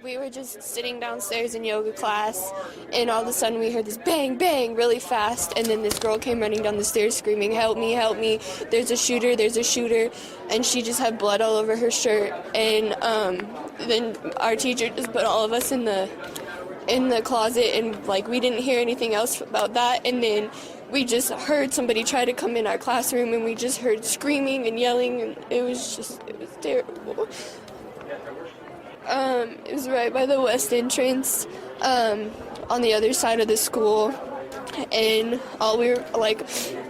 We were just sitting downstairs in yoga class, and all of a sudden we heard this bang, bang, really fast, and then this girl came running down the stairs screaming, help me, there's a shooter, and she just had blood all over her shirt, and then our teacher just put all of us in the closet, and like we didn't hear anything else about that, and then we just heard somebody try to come in our classroom, and we just heard screaming and yelling, and it was terrible. It was right by the west entrance, on the other side of the school, and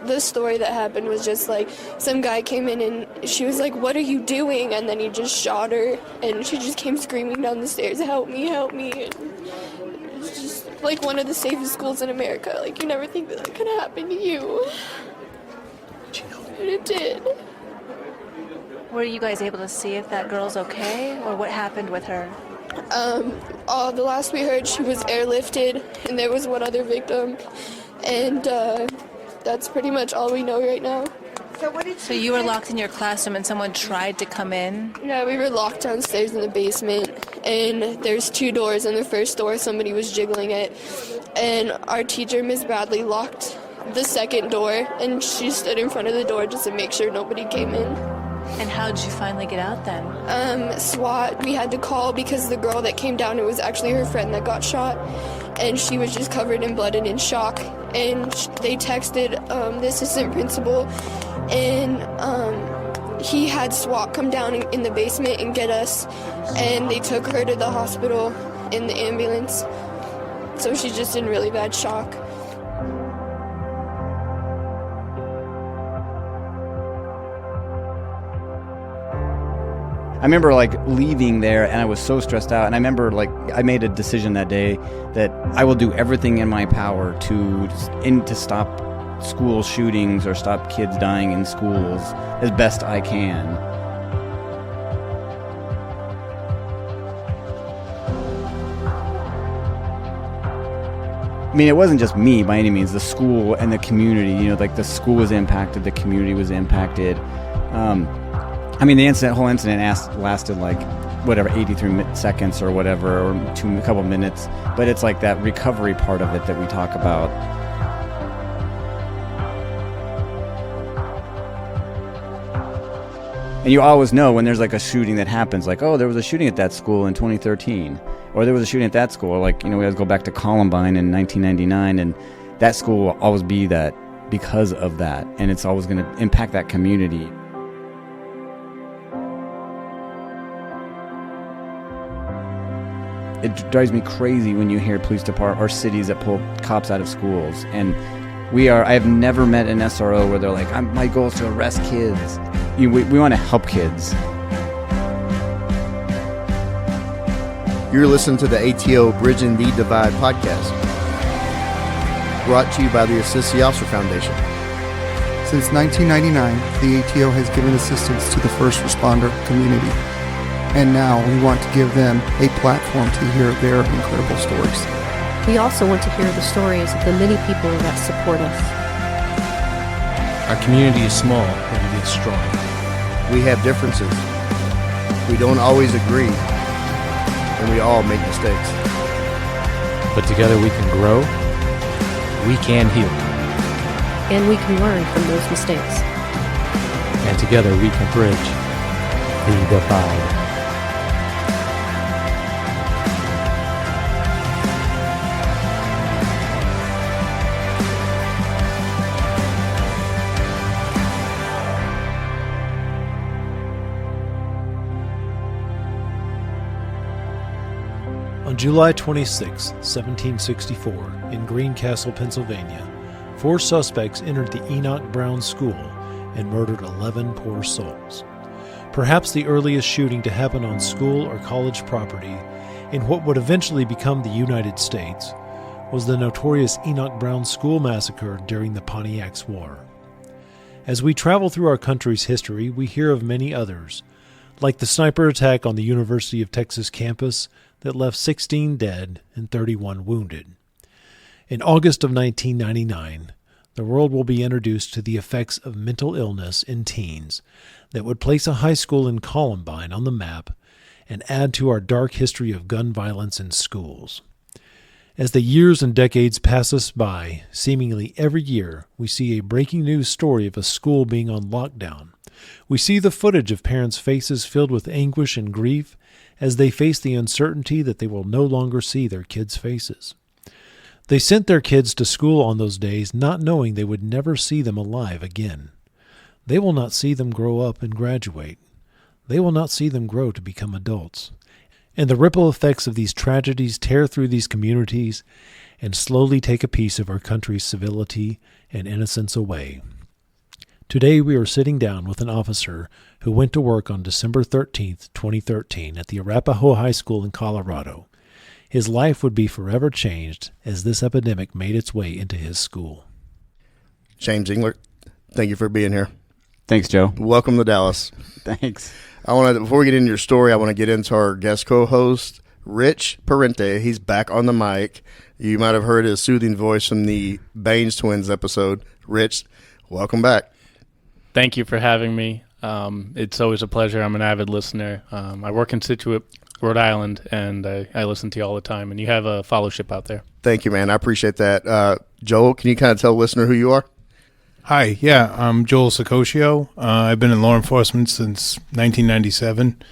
the story that happened was just like, some guy came in and she was like, what are you doing? And then he just shot her, and she just came screaming down the stairs, help me, and it's just like one of the safest schools in America. Like, you never think that could happen to you, and it did. Were you guys able to see if that girl's okay, or what happened with her? The last we heard, she was airlifted, and there was one other victim, and that's pretty much all we know right now. So you were locked in your classroom and someone tried to come in? Yeah, we were locked downstairs in the basement, and there's 2 doors, and the first door somebody was jiggling it, and our teacher, Ms. Bradley, locked the second door, and she stood in front of the door just to make sure nobody came in. And how did you finally get out then? SWAT, we had to call because the girl that came down, it was actually her friend that got shot, and she was just covered in blood and in shock, and they texted the assistant principal, and he had SWAT come down in the basement and get us, and they took her to the hospital in the ambulance, so she's just in really bad shock. I remember leaving there, and I was so stressed out, and I remember I made a decision that day that I will do everything in my power to stop school shootings or stop kids dying in schools as best I can. I mean, it wasn't just me by any means, the school and the community, the school was impacted, the community was impacted. The whole incident lasted 83 seconds or whatever, or a couple minutes. But it's that recovery part of it that we talk about. And you always know when there's a shooting that happens, there was a shooting at that school in 2013, or there was a shooting at that school. We had to go back to Columbine in 1999, and that school will always be that because of that, and it's always going to impact that community. It drives me crazy when you hear police department or cities that pull cops out of schools. And I have never met an SRO where they're like, my goal is to arrest kids. We want to help kids. You're listening to the ATO Bridging the Divide podcast, brought to you by the Assist the Officer Foundation. Since 1999, the ATO has given assistance to the first responder community. And now we want to give them a platform to hear their incredible stories. We also want to hear the stories of the many people that support us. Our community is small, but it is strong. We have differences. We don't always agree, and we all make mistakes. But together we can grow, we can heal. And we can learn from those mistakes. And together we can bridge the divide. On July 26, 1764, in Greencastle, Pennsylvania, 4 suspects entered the Enoch Brown School and murdered 11 poor souls. Perhaps the earliest shooting to happen on school or college property in what would eventually become the United States was the notorious Enoch Brown School massacre during the Pontiac's War. As we travel through our country's history, we hear of many others, like the sniper attack on the University of Texas campus that left 16 dead and 31 wounded. In August of 1999, the world will be introduced to the effects of mental illness in teens that would place a high school in Columbine on the map and add to our dark history of gun violence in schools. As the years and decades pass us by, seemingly every year, we see a breaking news story of a school being on lockdown. We see the footage of parents' faces filled with anguish and grief as they face the uncertainty that they will no longer see their kids' faces. They sent their kids to school on those days not knowing they would never see them alive again. They will not see them grow up and graduate. They will not see them grow to become adults. And the ripple effects of these tragedies tear through these communities and slowly take a piece of our country's civility and innocence away. Today we are sitting down with an officer who went to work on December 13th, 2013 at the Arapahoe High School in Colorado. His life would be forever changed as this epidemic made its way into his school. James Englert, thank you for being here. Thanks, Joe. Welcome to Dallas. Thanks. Before we get into your story, I want to get into our guest co-host, Rich Parente. He's back on the mic. You might have heard his soothing voice from the Baines Twins episode. Rich, welcome back. Thank you for having me. It's always a pleasure. I'm an avid listener. I work in Scituate, Rhode Island, and I listen to you all the time, and you have a fellowship out there. Thank you, man. I appreciate that. Joel, can you kind of tell the listener who you are? Hi, yeah, I'm Joel Sicoscio. I've been in law enforcement since 1997.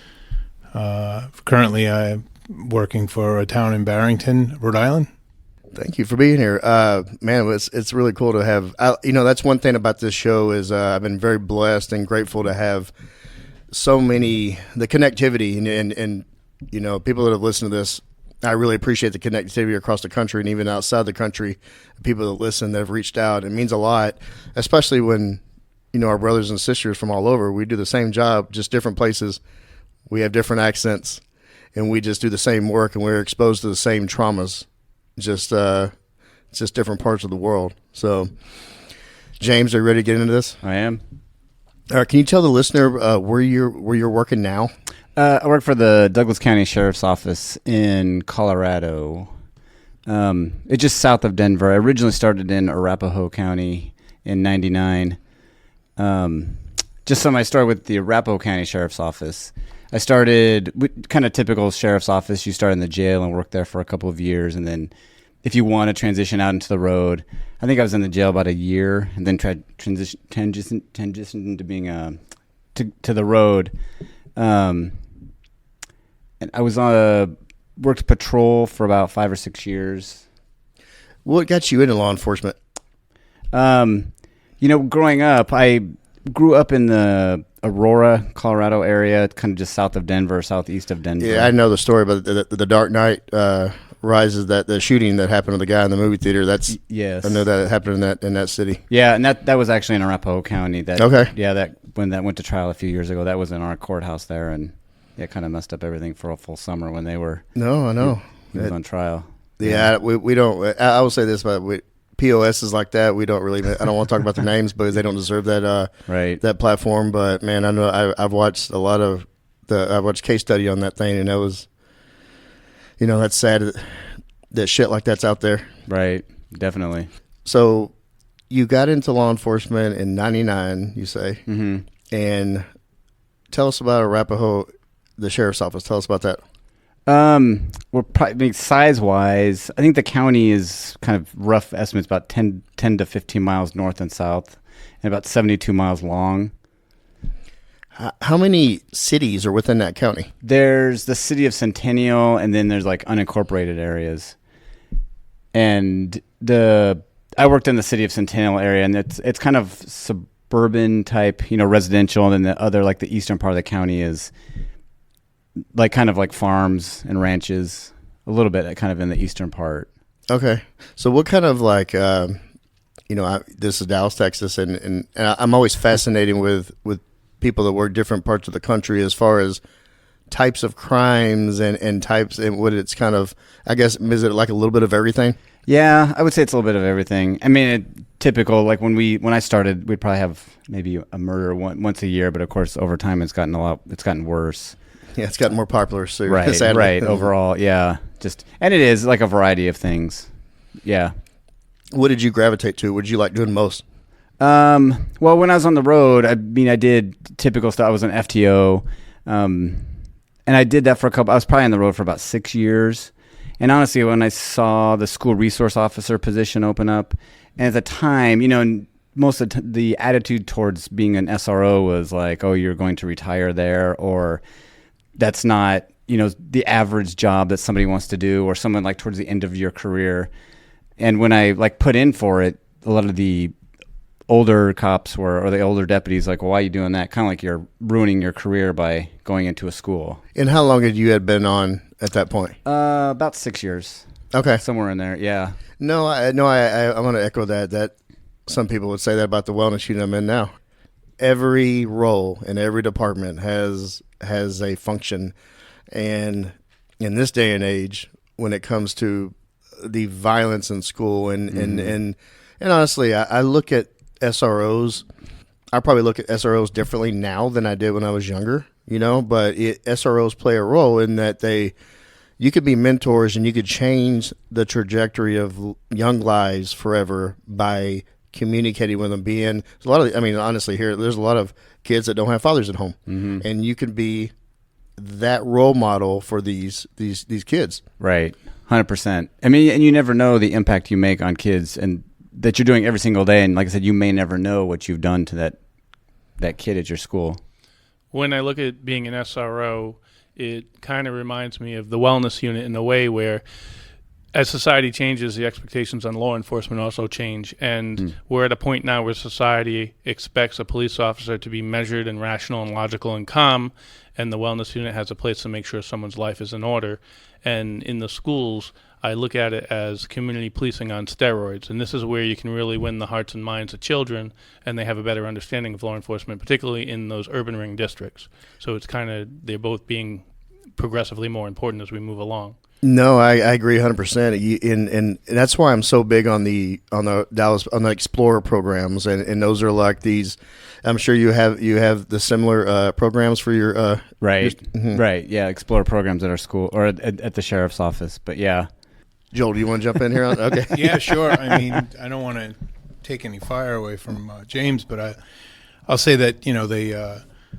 Currently, I'm working for a town in Barrington, Rhode Island. Thank you for being here. Man, it's really cool to have, that's one thing about this show is I've been very blessed and grateful to have so many, the connectivity and people that have listened to this. I really appreciate the connectivity across the country and even outside the country, people that listen that have reached out. It means a lot, especially when, our brothers and sisters from all over, we do the same job, just different places. We have different accents and we just do the same work and we're exposed to the same traumas, just different parts of the world. So, James, are you ready to get into this? I am. All right, can you tell the listener where you're working now? I work for the Douglas County Sheriff's Office in Colorado. It's just south of Denver. I originally started in Arapahoe County in '99. Just some I started with the Arapahoe County Sheriff's Office. I started kind of typical sheriff's office. You start in the jail and work there for a couple of years, and then if you want to transition out into the road, I think I was in the jail about a year, and then tried transition into being to the road. And I was worked patrol for about 5 or 6 years. What got you into law enforcement? Growing up, I grew up in the Aurora, Colorado area, kind of just south of Denver, southeast of Denver. Yeah, I know the story about the Dark Knight Rises, that the shooting that happened to the guy in the movie theater. Yes. I know that happened in that city. Yeah, and that was actually in Arapahoe County. Okay. Yeah, when that went to trial a few years ago, that was in our courthouse there, and it kind of messed up everything for a full summer when they were. No, I know. He was on trial. Yeah, we don't. I will say this, but POSs like that, we don't really. I don't want to talk about the names because they don't deserve that. Right. That platform, but man, I know I've watched a lot of I watched case study on that thing, and it was, that's sad that shit like that's out there. Right. Definitely. So, you got into law enforcement in '99, you say, and tell us about Arapahoe, the sheriff's office. Tell us about that. We're probably size-wise, I think the county is kind of rough estimates about 10 to 15 miles north and south, and about 72 miles long. How many cities are within that county? There's the city of Centennial, and then there's like unincorporated areas. And I worked in the city of Centennial area, and it's kind of suburban type, residential, and then the other, like the eastern part of the county is like kind of like farms and ranches, a little bit kind of in the eastern part. Okay. So what kind of like, this is Dallas, Texas, and I'm always fascinated with people that work different parts of the country as far as types of crimes and types and what it's kind of, I guess, is it like a little bit of everything? Yeah, I would say it's a little bit of everything. I mean, typical, like when I started, we'd probably have maybe a murder once a year, but of course over time it's gotten worse. Yeah, it's gotten more popular. So right, sadly. Right. Overall, yeah. And it is like a variety of things. Yeah. What did you gravitate to? What did you like doing most? Well, when I was on the road, I did typical stuff. I was an FTO, and And I did that for I was probably on the road for about 6 years. And honestly, when I saw the school resource officer position open up, and at the time, most of the attitude towards being an SRO was like, oh, you're going to retire there, or that's not, the average job that somebody wants to do, or someone like towards the end of your career. And when I like put in for it, a lot of the older cops or the older deputies like, well, why are you doing that? Kind of like you're ruining your career by going into a school. And how long had you been on at that point? About 6 years. Okay. Somewhere in there, yeah. No, I want to echo that some people would say that about the wellness unit I'm in now. Every role in every department has a function. And in this day and age, when it comes to the violence in school and honestly, I look at SROs. I probably look at SROs differently now than I did when I was younger, but SROs play a role in that you could be mentors and you could change the trajectory of young lives forever by communicating with them. There's a lot of, honestly, there's a lot of kids that don't have fathers at home, and you can be that role model for these kids. Right. 100%. And you never know the impact you make on kids and that you're doing every single day. And like I said, you may never know what you've done to that kid at your school. When I look at being an SRO, it kind of reminds me of the wellness unit in a way where as society changes, the expectations on law enforcement also change. And we're at a point now where society expects a police officer to be measured and rational and logical and calm. And the wellness unit has a place to make sure someone's life is in order. And in the schools, I look at it as community policing on steroids. And this is where you can really win the hearts and minds of children, and they have a better understanding of law enforcement, particularly in those urban ring districts. So it's they're both being progressively more important as we move along. No, I agree 100%. And that's why I'm so big on the Explorer programs, and those are like these. I'm sure you have the similar programs for your right, right, yeah, Explorer programs at our school or at the sheriff's office. But yeah, Joel, do you want to jump in here? Okay, yeah, sure. I don't want to take any fire away from James, but I'll say that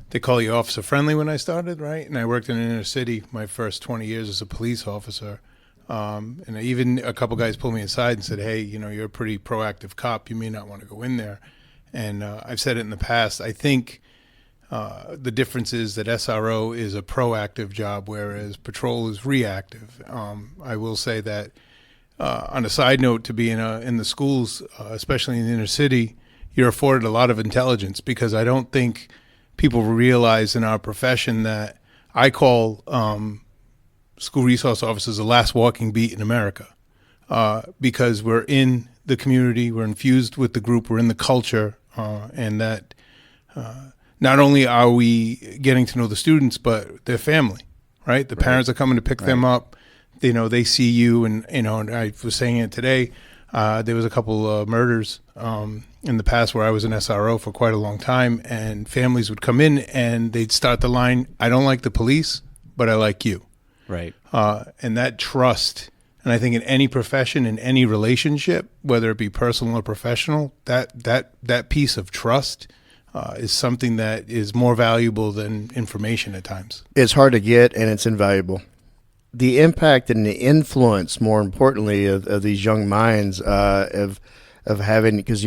they call you officer friendly when I started, right? And I worked in an inner city my first 20 years as a police officer. And even a couple guys pulled me aside and said, hey, you're a pretty proactive cop. You may not want to go in there. And I've said it in the past. I think the difference is that SRO is a proactive job, whereas patrol is reactive. I will say that on a side note, to be in the schools, especially in the inner city, you're afforded a lot of intelligence, because I don't think people realize in our profession that I call school resource officers the last walking beat in America, because we're in the community, we're infused with the group, we're in the culture, and that not only are we getting to know the students, but their family, right? The parents are coming to pick them up. They see you, and and I was saying it today. There was a couple of murders in the past where I was an SRO for quite a long time, and families would come in and they'd start the line, I don't like the police, but I like you. Right. And that trust, and I think in any profession, in any relationship, whether it be personal or professional, that piece of trust is something that is more valuable than information at times. It's hard to get, and it's invaluable. The impact and the influence, more importantly, of these young minds of having, because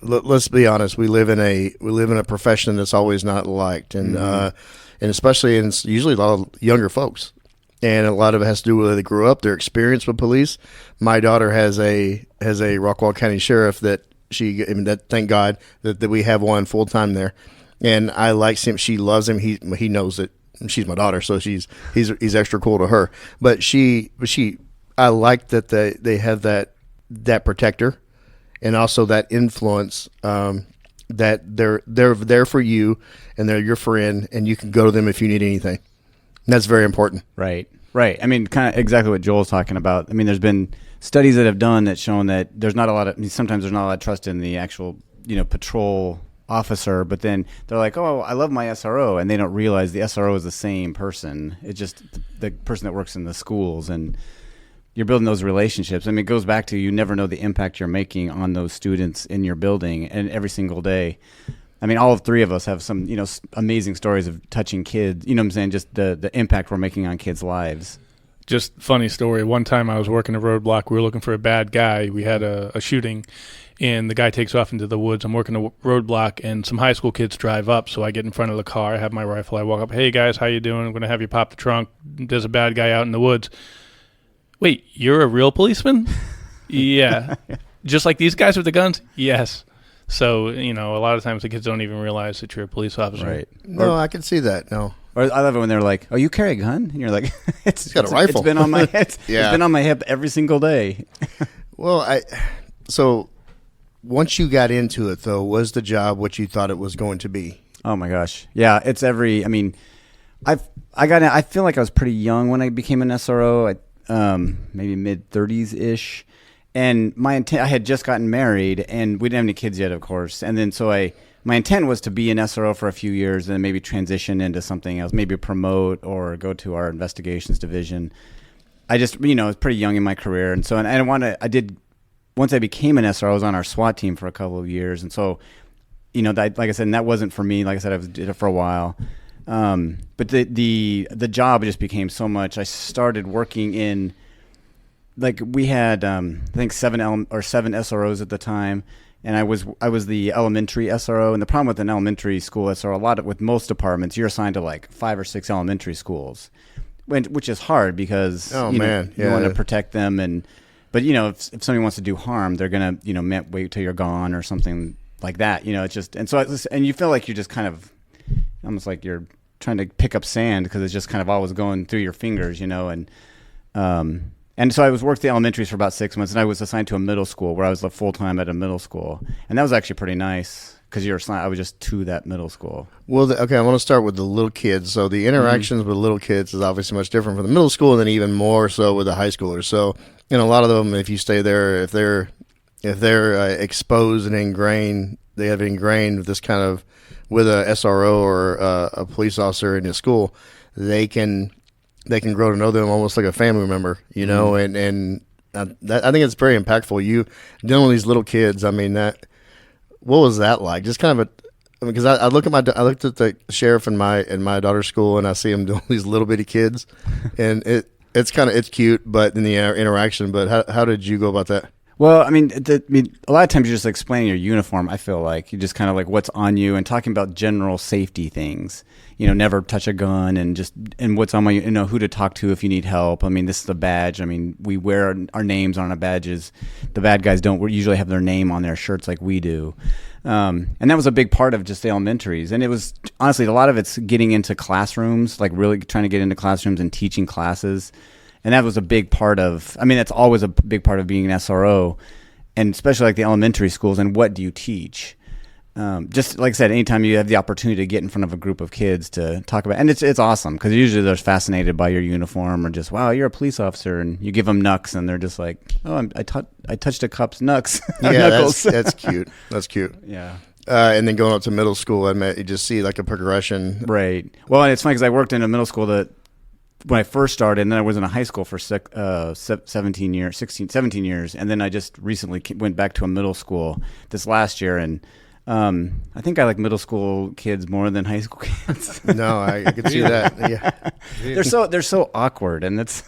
let's be honest, we live in a profession that's always not liked, and especially in usually a lot of younger folks, and a lot of it has to do with where they grew up, their experience with police. My daughter has a Rockwall County sheriff that thank God that we have one full time there, and I like him. She loves him. He knows it. She's my daughter, so he's extra cool to her. But I like that they have that protector, and also that influence, that they're there for you, and they're your friend, and you can go to them if you need anything. And that's very important. Right. Kind of exactly what Joel's talking about. There's been studies that have done that shown that sometimes there's not a lot of trust in the actual patrol officer, but then they're like, oh, I love my SRO, and they don't realize the SRO is the same person. It's just the person that works in the schools, and you're building those relationships. It goes back to, you never know the impact you're making on those students in your building and every single day. I mean, all three of us have some, amazing stories of touching kids. You know what I'm saying? Just the impact we're making on kids' lives. Just funny story. One time I was working a roadblock. We were looking for a bad guy. We had a shooting, and the guy takes off into the woods. I'm working a roadblock, and some high school kids drive up. So I get in front of the car. I have my rifle. I walk up. Hey, guys, how you doing? I'm going to have you pop the trunk. There's a bad guy out in the woods. Wait, you're a real policeman? Yeah. Just like these guys with the guns? Yes. So, a lot of times the kids don't even realize that you're a police officer. Right. No, I can see that. No. Or I love it when they're like, "Oh, you carry a gun?" And you're like, It's got a rifle. It's been on my head. Yeah. It's been on my hip every single day." Well, so once you got into it, though, was the job what you thought it was going to be? Oh my gosh. Yeah, it's I feel like I was pretty young when I became an SRO, maybe mid 30s ish. And I had just gotten married, and we didn't have any kids yet, of course. And then my intent was to be an SRO for a few years, and then maybe transition into something else, maybe promote or go to our investigations division. I just, was pretty young in my career, and so once I became an SRO, I was on our SWAT team for a couple of years, and so, like I said, and that wasn't for me. Like I said, I did it for a while, but the job just became so much. I started working in. Like we had, I think 7 SROs at the time, and I was the elementary SRO. And the problem with an elementary school SRO, with most departments, you're assigned to like 5 or 6 elementary schools, which is hard because you want to protect them. But if somebody wants to do harm, they're gonna wait till you're gone or something like that. It's just and you feel like you're just kind of almost like you're trying to pick up sand because it's just kind of always going through your fingers, And so I worked the elementaries for about 6 months, and I was assigned to a middle school where I was full-time at a middle school. And that was actually pretty nice because I was just to that middle school. Well, I want to start with the little kids. So the interactions with little kids is obviously much different from the middle school, and then even more so with the high schoolers. So, a lot of them, if you stay there, if they're exposed and ingrained, they have ingrained this kind of, with a SRO or a police officer in the school, they can grow to know them almost like a family member, and I think it's very impactful. You dealing with these little kids. I mean, what was that like? Just kind of because I looked at the sheriff in my daughter's school, and I see him doing these little bitty kids, and it's cute, but in the interaction. But how did you go about that? Well, I mean, a lot of times you're just explaining your uniform. I feel like you just kind of like what's on you and talking about general safety things. Never touch a gun and what's on my, who to talk to if you need help. I mean, this is a badge. I mean, we wear our names on our badges. The bad guys don't usually have their name on their shirts like we do. And that was a big part of just the elementaries. And it was, honestly, a lot of it's getting into classrooms, like really trying to get into classrooms and teaching classes. And that was a big part of, that's always a big part of being an SRO, and especially like the elementary schools. And what do you teach? Just like I said, anytime you have the opportunity to get in front of a group of kids to talk about, and it's awesome because usually they're fascinated by your uniform or just, wow, you're a police officer, and you give them knucks and they're just like, oh, I touched a cop's knucks. Yeah, that's cute. That's cute. Yeah. And then going up to middle school, you just see like a progression. Right. Well, and it's funny because I worked in a middle school when I first started, and then I was in a high school for 17 years, and then I just recently went back to a middle school this last year, and I think I like middle school kids more than high school kids. No, I could see that. Yeah, they're so awkward, and it's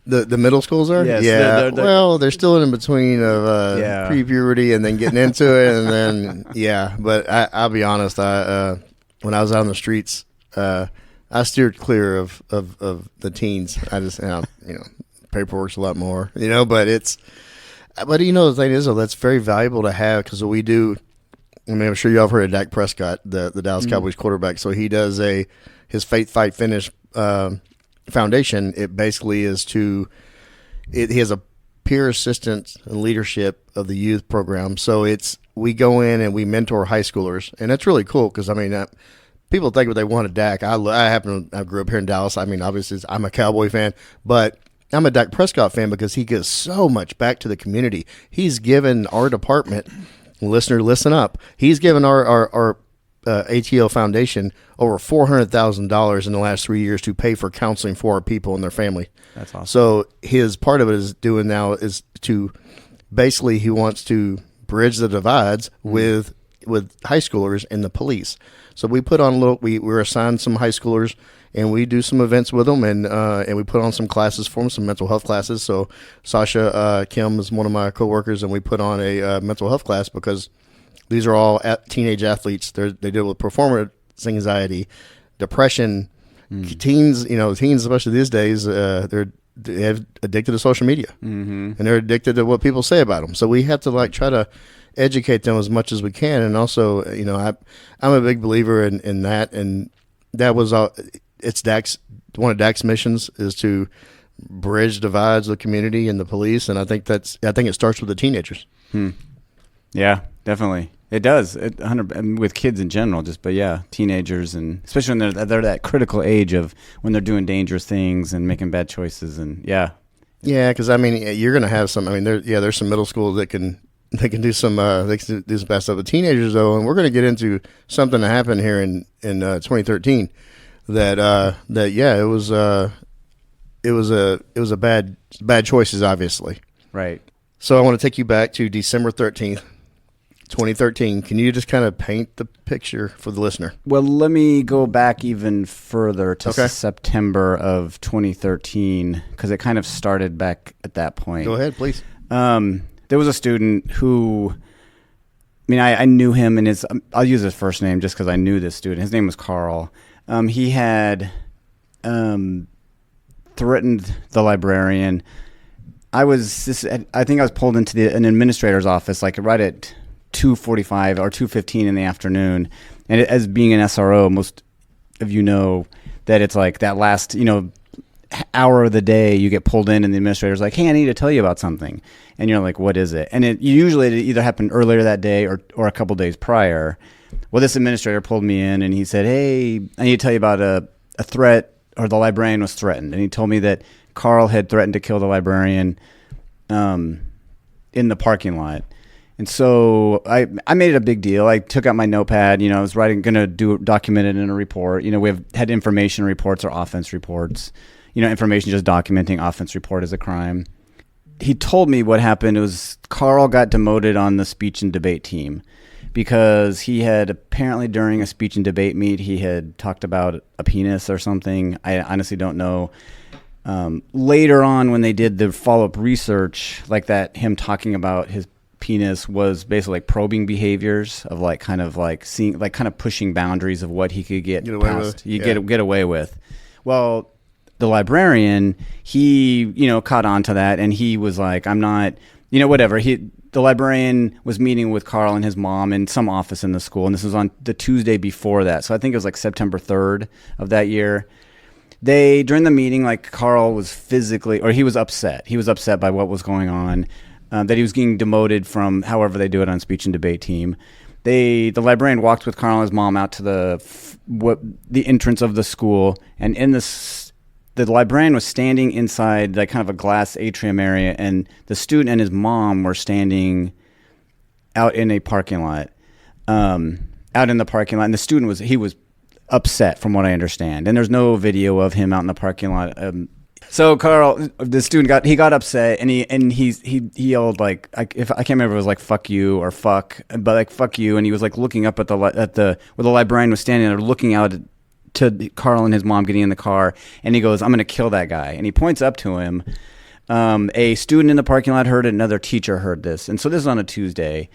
the middle schools are. Yes, yeah. They're still in between of pre-puberty and then getting into it, and then But I'll be honest. When I was out on the streets, I steered clear of the teens. I just paperwork's a lot more, but But the thing is, though, that's very valuable to have because we do. I'm sure y'all have heard of Dak Prescott, the Dallas Cowboys quarterback. So he does his Faith Fight Finish foundation. It basically is he has a peer assistance and leadership of the youth program. So we go in and we mentor high schoolers, and that's really cool because people think what they want of Dak. I grew up here in Dallas. Obviously I'm a Cowboy fan, but I'm a Dak Prescott fan because he gives so much back to the community. He's given our department, listener, listen up. He's given our ATL Foundation over $400,000 in the last 3 years to pay for counseling for our people and their family. That's awesome. So his part of it is to basically he wants to bridge the divides with with high schoolers and the police. So we put on we're assigned some high schoolers, and we do some events with them, and we put on some classes for them, some mental health classes. So Sasha Kim is one of my coworkers, and we put on a mental health class because these are all teenage athletes. They deal with performance anxiety, depression. Teens, especially these days, they're addicted to social media, and they're addicted to what people say about them. So we have to try to educate them as much as we can. And also, I'm a big believer in that, and that was it's one of Dak's missions is to bridge divides the community and the police, and I think it starts with the teenagers. Yeah, definitely. It does. 100 with kids in general, but yeah, teenagers, and especially when they're that critical age of when they're doing dangerous things and making bad choices, and yeah. Yeah, because you're gonna have some. There's some middle schools that can do some bad stuff with teenagers though, and we're gonna get into something that happened here in 2013 it was a bad choices, obviously. Right. So I want to take you back to December 13th. 2013. Can you just kind of paint the picture for the listener? Well, let me go back even further to September of 2013 because it kind of started back at that point. Go ahead, please. There was a student who, I knew him, and I'll use his first name just because I knew this student. His name was Carl. He had threatened the librarian. I think I was pulled into an administrator's office right at 2:45 or 2:15 in the afternoon, and as being an SRO, most of you know that it's that last hour of the day you get pulled in, and the administrator's like, "Hey, I need to tell you about something," and you're like, "What is it?" And it either happened earlier that day or a couple days prior. Well, this administrator pulled me in, and he said, "Hey, I need to tell you about a threat, or the librarian was threatened," and he told me that Carl had threatened to kill the librarian in the parking lot. And so I made it a big deal. I took out my notepad. I was going to document it in a report. We've had information reports or offense reports. Information just documenting offense report as a crime. He told me what happened. It was Carl got demoted on the speech and debate team because he had apparently during a speech and debate meet, he had talked about a penis or something. I honestly don't know. Later on, when they did the follow-up research, him talking about his penis was basically probing behaviors of seeing pushing boundaries of what he could get past. Get away with. Well, the librarian, he caught on to that, and he was like, I'm not, whatever. The librarian was meeting with Carl and his mom in some office in the school, and this was on the Tuesday before that. So I think it was September 3rd of that year. During the meeting, Carl was he was upset. He was upset by what was going on. That he was getting demoted from however they do it on speech and debate team. The librarian walked with Carl and his mom out to the entrance of the school, and the librarian was standing inside kind of a glass atrium area, and the student and his mom were standing out in a parking lot, and the student was upset from what I understand, and there's no video of him out in the parking lot. So Carl, the student got upset, and he yelled I can't remember if it was fuck you or fuck, but fuck you, and he was looking up at where the librarian was standing there, looking out to Carl and his mom getting in the car, and he goes, "I'm going to kill that guy," and he points up to him. A student in the parking lot heard it, another teacher heard this, and so this is on a Tuesday.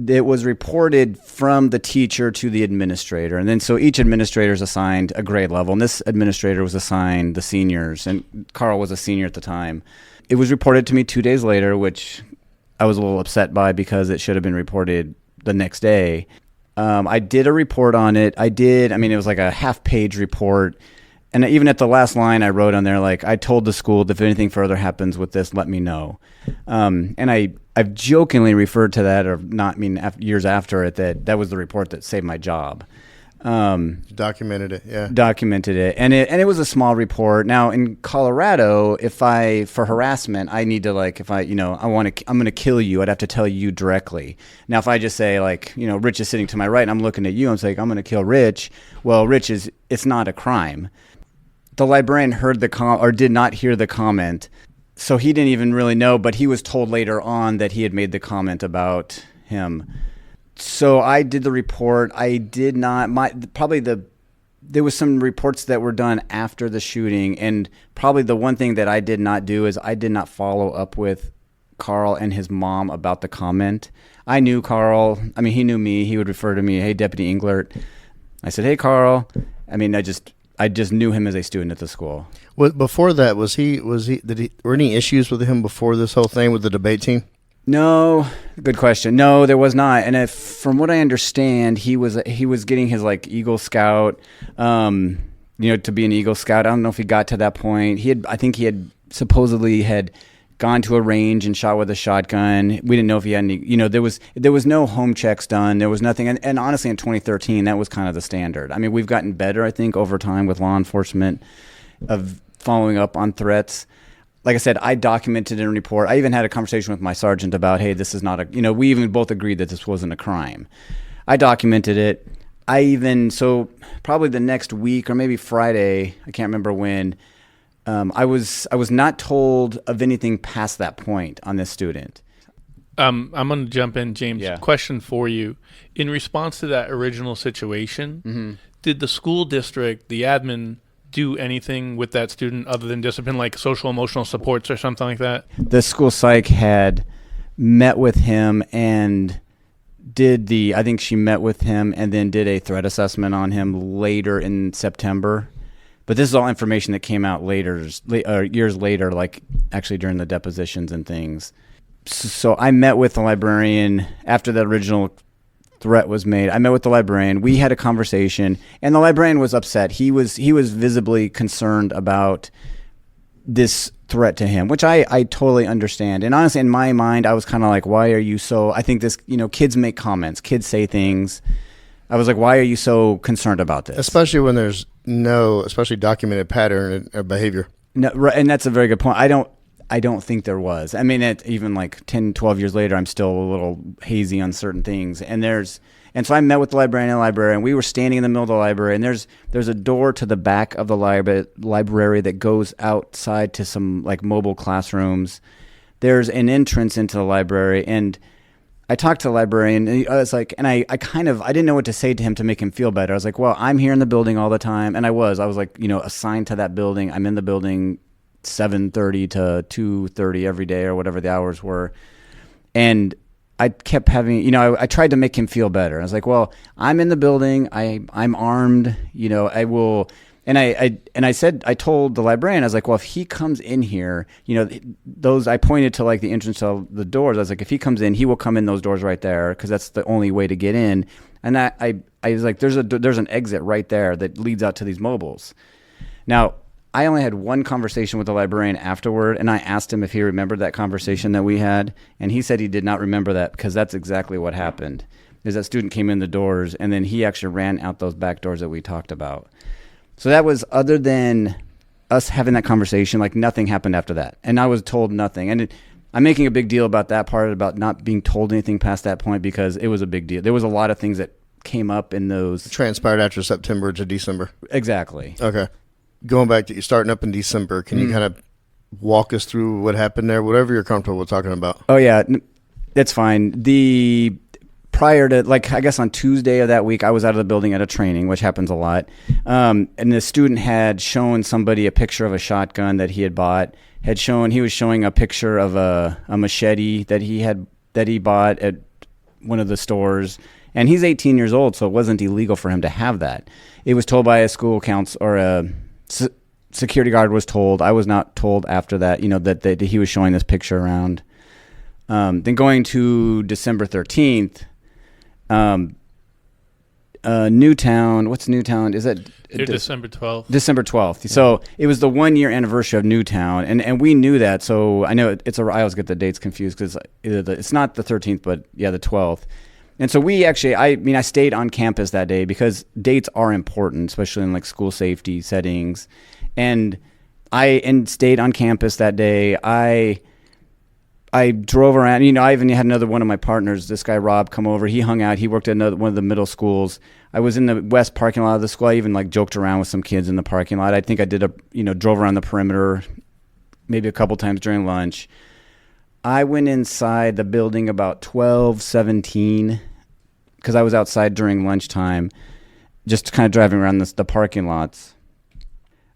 It was reported from the teacher to the administrator, and then so each administrator is assigned a grade level, and this administrator was assigned the seniors, and Carl was a senior at the time. It was reported to me 2 days later, which I was a little upset by because it should have been reported the next day. I did a report on it. It was a half-page report, and even at the last line I wrote on there, I told the school, if anything further happens with this, let me know. And I've jokingly referred to that, or not, years after it, that was the report that saved my job. Documented it, yeah. Documented it, and it was a small report. Now in Colorado, for harassment, I need to I'm going to kill you, I'd have to tell you directly. Now if I just say Rich is sitting to my right, and I'm looking at you, I'm saying I'm going to kill Rich. Well, it's not a crime. The librarian heard did not hear the comment. So he didn't even really know, but he was told later on that he had made the comment about him. So I did the report. I did not. There was some reports that were done after the shooting, and probably the one thing that I did not do is I did not follow up with Carl and his mom about the comment. I knew Carl. I mean, he knew me. He would refer to me, "Hey, Deputy Englert." I said, "Hey, Carl." I mean, I just knew him as a student at the school. Well, before that, were any issues with him before this whole thing with the debate team? No, good question. No, there was not. And from what I understand, he was getting his like Eagle Scout, to be an Eagle Scout. I don't know if he got to that point. I think he had supposedly had gone to a range and shot with a shotgun. We didn't know if he had any. There was no home checks done. There was nothing. And honestly, in 2013, that was kind of the standard. I mean, we've gotten better, I think, over time with law enforcement of following up on threats. Like I said, I documented in a report. I even had a conversation with my sergeant about, hey, this is not we even both agreed that this wasn't a crime. I documented it. So probably the next week or maybe Friday, I can't remember when, I was not told of anything past that point on this student. I'm going to jump in, James. Yeah. Question for you. In response to that original situation, did the school district, the admin, do anything with that student other than discipline, like social emotional supports or something like that? The school psych had met with him and I think she met with him and then did a threat assessment on him later in September. But this is all information that came out later, years later, like actually during the depositions and things. So I met with the librarian after the original threat was made. I met with the librarian. We had a conversation, and the librarian was upset. He was visibly concerned about this threat to him, which I totally understand. And honestly, in my mind, I was kind of like, why are you so? I think this, kids make comments, kids say things. I was like, why are you so concerned about this? Especially when there's no, especially documented pattern of behavior. No, right, and that's a very good point. I don't think there was. I mean, even like 10, 12 years later, I'm still a little hazy on certain things. And so I met with the librarian and the librarian. We were standing in the middle of the library, and there's a door to the back of the library that goes outside to some like mobile classrooms. There's an entrance into the library, and I talked to the librarian, and I was like, and I didn't know what to say to him to make him feel better. I was like, well, I'm here in the building all the time, and I was like, assigned to that building. I'm in the building 7:30 to 2:30 every day or whatever the hours were. And I kept having, I tried to make him feel better. I was like, well, I'm in the building. I'm armed, I will. And I told the librarian, I was like, well, if he comes in here, I pointed to like the entrance of the doors. I was like, if he comes in, he will come in those doors right there, because that's the only way to get in. And I was like, there's an exit right there that leads out to these mobiles. Now, I only had one conversation with the librarian afterward, and I asked him if he remembered that conversation that we had, and he said he did not remember that, because that's exactly what happened. Is that student came in the doors, and then he actually ran out those back doors that we talked about. So that was, other than us having that conversation, like nothing happened after that, and I was told nothing. And I'm making a big deal about that part, about not being told anything past that point, because it was a big deal. There was a lot of things that came up in those. It transpired after September to December. Exactly. Okay. Going back to you starting up in December, can you kind of walk us through what happened there, whatever you're comfortable with talking about? Oh, yeah, that's fine. Prior to, like, I guess on Tuesday of that week, I was out of the building at a training, which happens a lot. And the student had shown somebody a picture of a shotgun that he had bought. He was showing a picture of a machete that he bought at one of the stores. And he's 18 years old, so it wasn't illegal for him to have that. It was told by a school counsel, or a security guard was told. I was not told after that, that he was showing this picture around. Then going to December 13th, Newtown. What's Newtown? Is that December 12th? December 12th. Yeah. So it was the 1 year anniversary of Newtown, and we knew that. So I know I always get the dates confused, because it's not the 13th, but yeah, the 12th. And so we actually, I stayed on campus that day, because dates are important, especially in like school safety settings. And I stayed on campus that day. I drove around. I even had another one of my partners, this guy Rob, come over. He hung out. He worked at one of the middle schools. I was in the west parking lot of the school. I even like joked around with some kids in the parking lot. I think I did drove around the perimeter maybe a couple times during lunch. I went inside the building about 12:17. because I was outside during lunchtime, just kind of driving around the parking lots.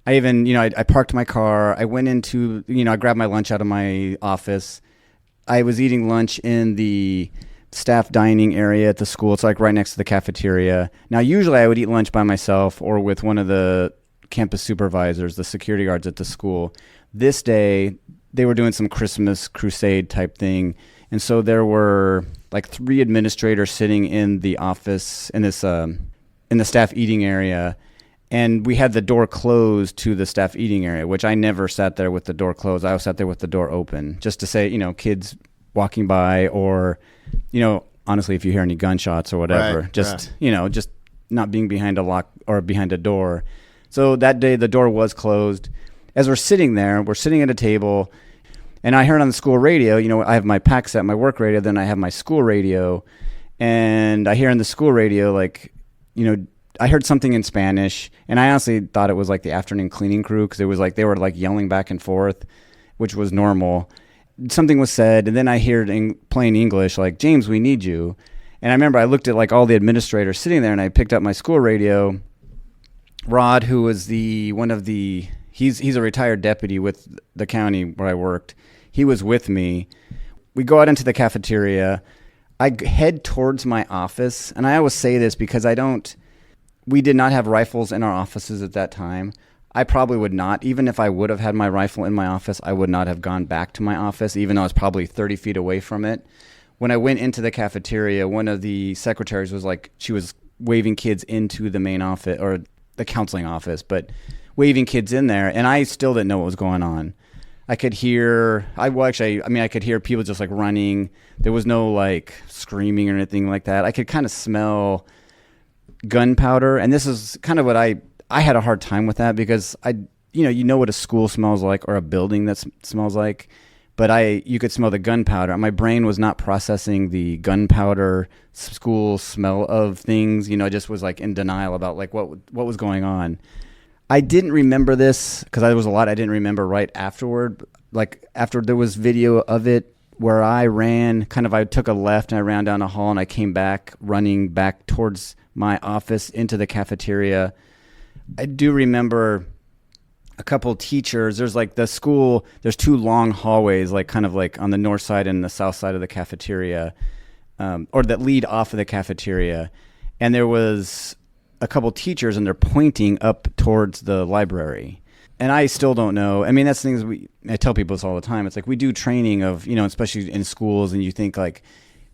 I even, I parked my car. I went into, I grabbed my lunch out of my office. I was eating lunch in the staff dining area at the school. It's like right next to the cafeteria. Now, usually I would eat lunch by myself or with one of the campus supervisors, the security guards at the school. This day, they were doing some Christmas crusade type thing. And so there were like 3 administrators sitting in the office in this, in the staff eating area. And we had the door closed to the staff eating area, which I never sat there with the door closed. I always sat there with the door open just to say, kids walking by or, honestly, if you hear any gunshots or whatever, just not being behind a lock or behind a door. So that day the door was closed. As we're sitting there, we're sitting at a table, and I heard on the school radio, I have my pack set, my work radio, then I have my school radio, and I hear on the school radio, I heard something in Spanish, and I honestly thought it was like the afternoon cleaning crew, because it was like they were like yelling back and forth, which was normal. Something was said, and then I heard in plain English, like, James, we need you. And I remember I looked at like all the administrators sitting there, and I picked up my school radio. Rod, who was he's a retired deputy with the county where I worked. He was with me. We go out into the cafeteria. I head towards my office, and I always say this because we did not have rifles in our offices at that time. I probably would not. Even if I would have had my rifle in my office, I would not have gone back to my office, even though I was probably 30 feet away from it. When I went into the cafeteria, one of the secretaries was like, she was waving kids into the main office, or the counseling office, but waving kids in there, and I still didn't know what was going on. I could hear, I could hear people just like running. There was no like screaming or anything like that. I could kind of smell gunpowder, and this is kind of what I had a hard time with that, because you know what a school smells like or a building that smells like, but you could smell the gunpowder. My brain was not processing the gunpowder school smell of things. I just was like in denial about like what was going on. I didn't remember this because there was a lot I didn't remember right afterward. Like after there was video of it where I took a left and I ran down a hall, and I came back running back towards my office into the cafeteria. I do remember a couple teachers. There's like the school, there's 2 long hallways, like kind of like on the north side and the south side of the cafeteria, or that lead off of the cafeteria. And there was a couple teachers, and they're pointing up towards the library. And I still don't know. I mean, that's things I tell people this all the time. It's like we do training of, especially in schools, and you think like,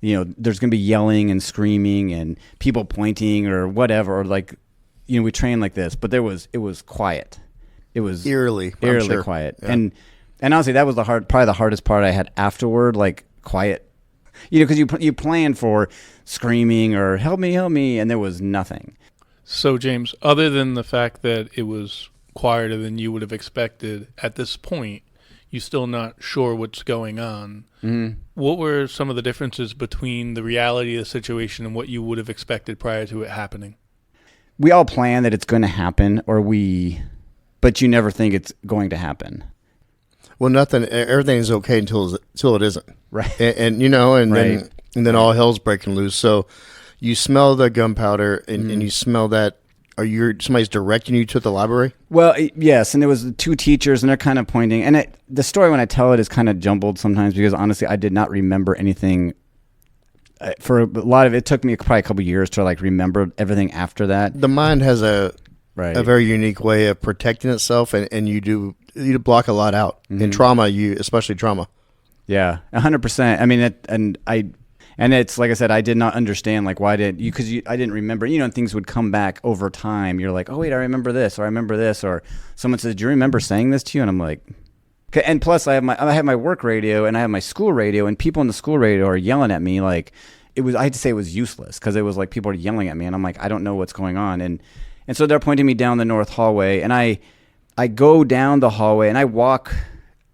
there's going to be yelling and screaming and people pointing or whatever, or like, we train like this, but it was quiet. It was eerily sure. Quiet. Yeah. And honestly, that was probably the hardest part I had afterward, like quiet, because you plan for screaming or help me, and there was nothing. So James, other than the fact that it was quieter than you would have expected at this point, you're still not sure what's going on. Mm-hmm. What were some of the differences between the reality of the situation and what you would have expected prior to it happening? We all plan that it's going to happen, but you never think it's going to happen. Well, everything is okay until it isn't. Right. And right. then all hell's breaking loose. So you smell the gunpowder, and you smell that. Somebody's directing you to the library? Well, yes, and there was 2 teachers, and they're kind of pointing. And the story when I tell it is kind of jumbled sometimes, because honestly, I did not remember anything. For a lot of it, took me probably a couple years to like remember everything after that. The mind has a very unique way of protecting itself, and you block a lot out. Mm-hmm. In trauma, especially trauma. Yeah, 100%. I mean, and it's like I said, I did not understand like why did you, because I didn't remember. Things would come back over time. You're like, oh wait, I remember this, or I remember this, or someone says, do you remember saying this to you? And I'm like, okay. And plus, I have my work radio, and I have my school radio, and people in the school radio are yelling at me like I had to say it was useless, because it was like people are yelling at me, and I'm like, I don't know what's going on, and so they're pointing me down the north hallway, and I go down the hallway, and I walk.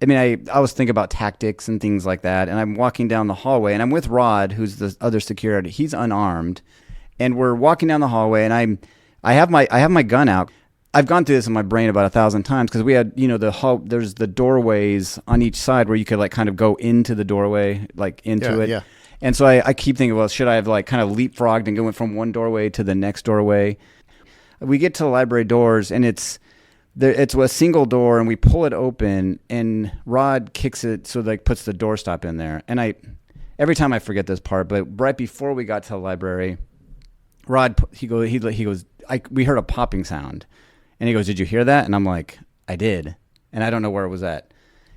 I always think about tactics and things like that, and I'm walking down the hallway, and I'm with Rod, who's the other security. He's unarmed, and we're walking down the hallway, and I have my gun out. I've gone through this in my brain about 1,000 times, because we had there's the doorways on each side where you could like kind of go into the doorway, like into it. Yeah. And so I keep thinking, well, should I have like kind of leapfrogged and went from one doorway to the next doorway? We get to the library doors, and it's a single door, and we pull it open, and Rod kicks it, so like puts the doorstop in there. And every time I forget this part, but right before we got to the library, Rod, he goes, we heard a popping sound, and he goes, "Did you hear that?" And I'm like, "I did," and I don't know where it was at.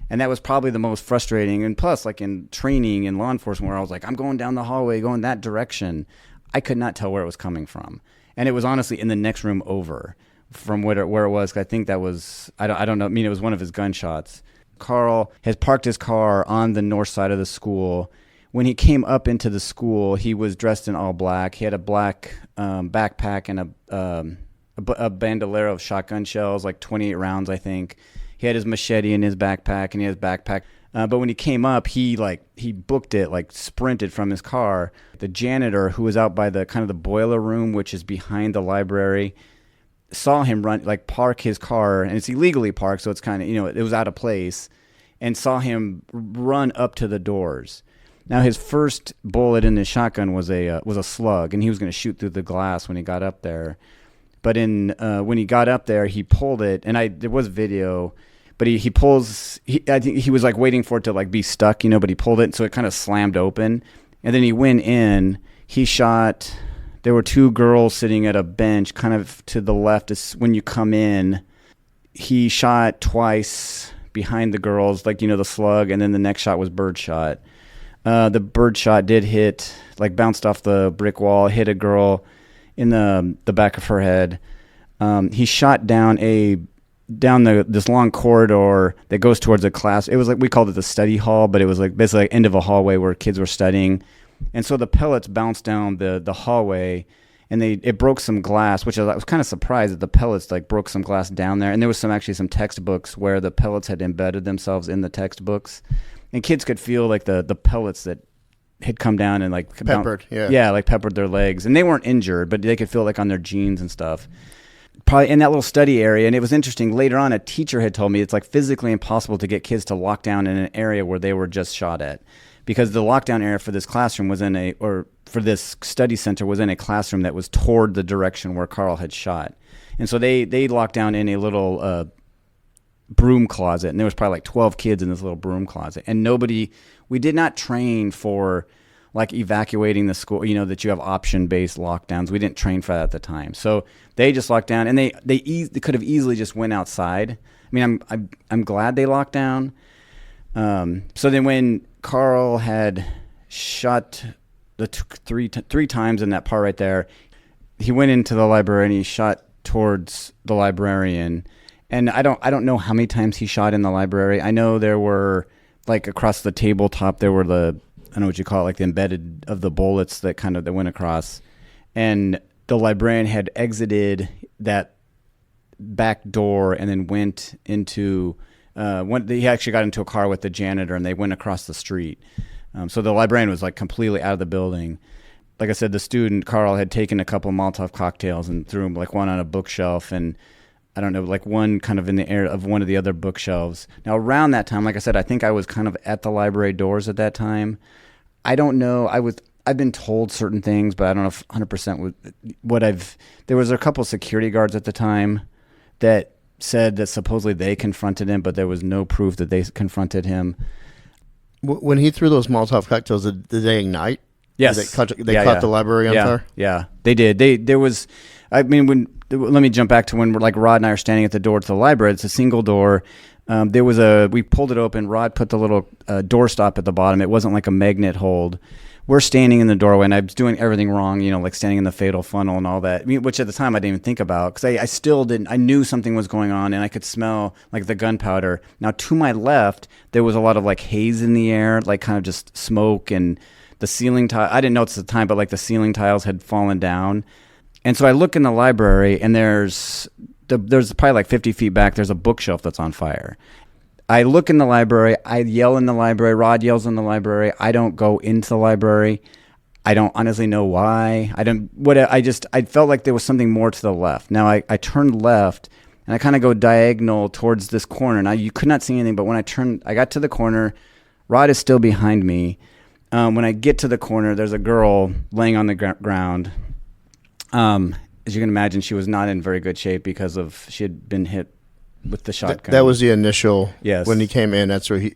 And that was probably the most frustrating. And plus, like in training in law enforcement, where I was like, I'm going down the hallway, going that direction, I could not tell where it was coming from. And it was honestly in the next room over from where it was. I think that was, I don't know. I mean, it was one of his gunshots. Carl has parked his car on the north side of the school. When he came up into the school, he was dressed in all black. He had a black backpack and a bandolero of shotgun shells, like 28 rounds, I think. He had his machete in his backpack, and he had his backpack. But when he came up, he booked it, like sprinted from his car. The janitor, who was out by the kind of the boiler room, which is behind the library, saw him run, like park his car, and it's illegally parked, so it's kind of, it was out of place, and saw him run up to the doors. Now his first bullet in his shotgun was a slug, and he was going to shoot through the glass when he got up there. But when he got up there, he pulled it, and there was video. But he pulls, I think he was like waiting for it to like be stuck, but he pulled it, and so it kind of slammed open. And then he went in, he shot, there were two girls sitting at a bench kind of to the left when you come in. He shot twice behind the girls, like, the slug, and then the next shot was birdshot. The birdshot did hit, like bounced off the brick wall, hit a girl in the back of her head. He shot down this long corridor that goes towards a class. It was like, we called it the study hall, but it was like basically like end of a hallway where kids were studying. And so the pellets bounced down the hallway, and it broke some glass, which I was kind of surprised that the pellets like broke some glass down there. And there was some textbooks where the pellets had embedded themselves in the textbooks, and kids could feel like the pellets that had come down and like peppered, like peppered their legs, and they weren't injured, but they could feel like on their jeans and stuff. Probably in that little study area. And it was interesting. Later on, a teacher had told me it's like physically impossible to get kids to lock down in an area where they were just shot at, because the lockdown area for this classroom for this study center was in a classroom that was toward the direction where Carl had shot. And so they locked down in a little broom closet, and there was probably like 12 kids in this little broom closet. And we did not train for like evacuating the school, that you have option-based lockdowns. We didn't train for that at the time. So they just locked down, and they could have easily just went outside. I mean, I'm glad they locked down. So then when Carl had shot the three times in that part right there, he went into the library and he shot towards the librarian. And I don't know how many times he shot in the library. I know there were, like, across the tabletop, there were I don't know what you call it, like the embedded of the bullets that went across. And the librarian had exited that back door and then went into, he actually got into a car with the janitor, and they went across the street. So the librarian was like completely out of the building. Like I said, the student, Carl, had taken a couple of Molotov cocktails and threw them, like one on a bookshelf, and I don't know, like one kind of in the air of one of the other bookshelves. Now, around that time, like I said, I think I was kind of at the library doors at that time. I don't know. I've been told certain things, but I don't know if 100% there was a couple of security guards at the time that said that supposedly they confronted him, but there was no proof that they confronted him. When he threw those Molotov cocktails, did they ignite? Yes. They caught the library on fire? Yeah, they did. Let me jump back to when like Rod and I are standing at the door to the library. It's a single door. We pulled it open. Rod put the little doorstop at the bottom. It wasn't like a magnet hold. We're standing in the doorway, and I was doing everything wrong, like standing in the fatal funnel and all that, which at the time I didn't even think about, because I still didn't. I knew something was going on, and I could smell like the gunpowder. Now, to my left, there was a lot of like haze in the air, like kind of just smoke, and the ceiling tile. I didn't notice at the time, but like the ceiling tiles had fallen down. And so I look in the library, and there's probably like 50 feet back, there's a bookshelf that's on fire. I look in the library, I yell in the library, Rod yells in the library. I don't go into the library. I don't honestly know why. I felt like there was something more to the left. Now I turned left, and I kind of go diagonal towards this corner. Now you could not see anything, but when I got to the corner, Rod is still behind me. When I get to the corner, there's a girl laying on the ground. As you can imagine, she was not in very good shape because she had been hit with the shotgun. That was the initial. Yes. When he came in, that's where he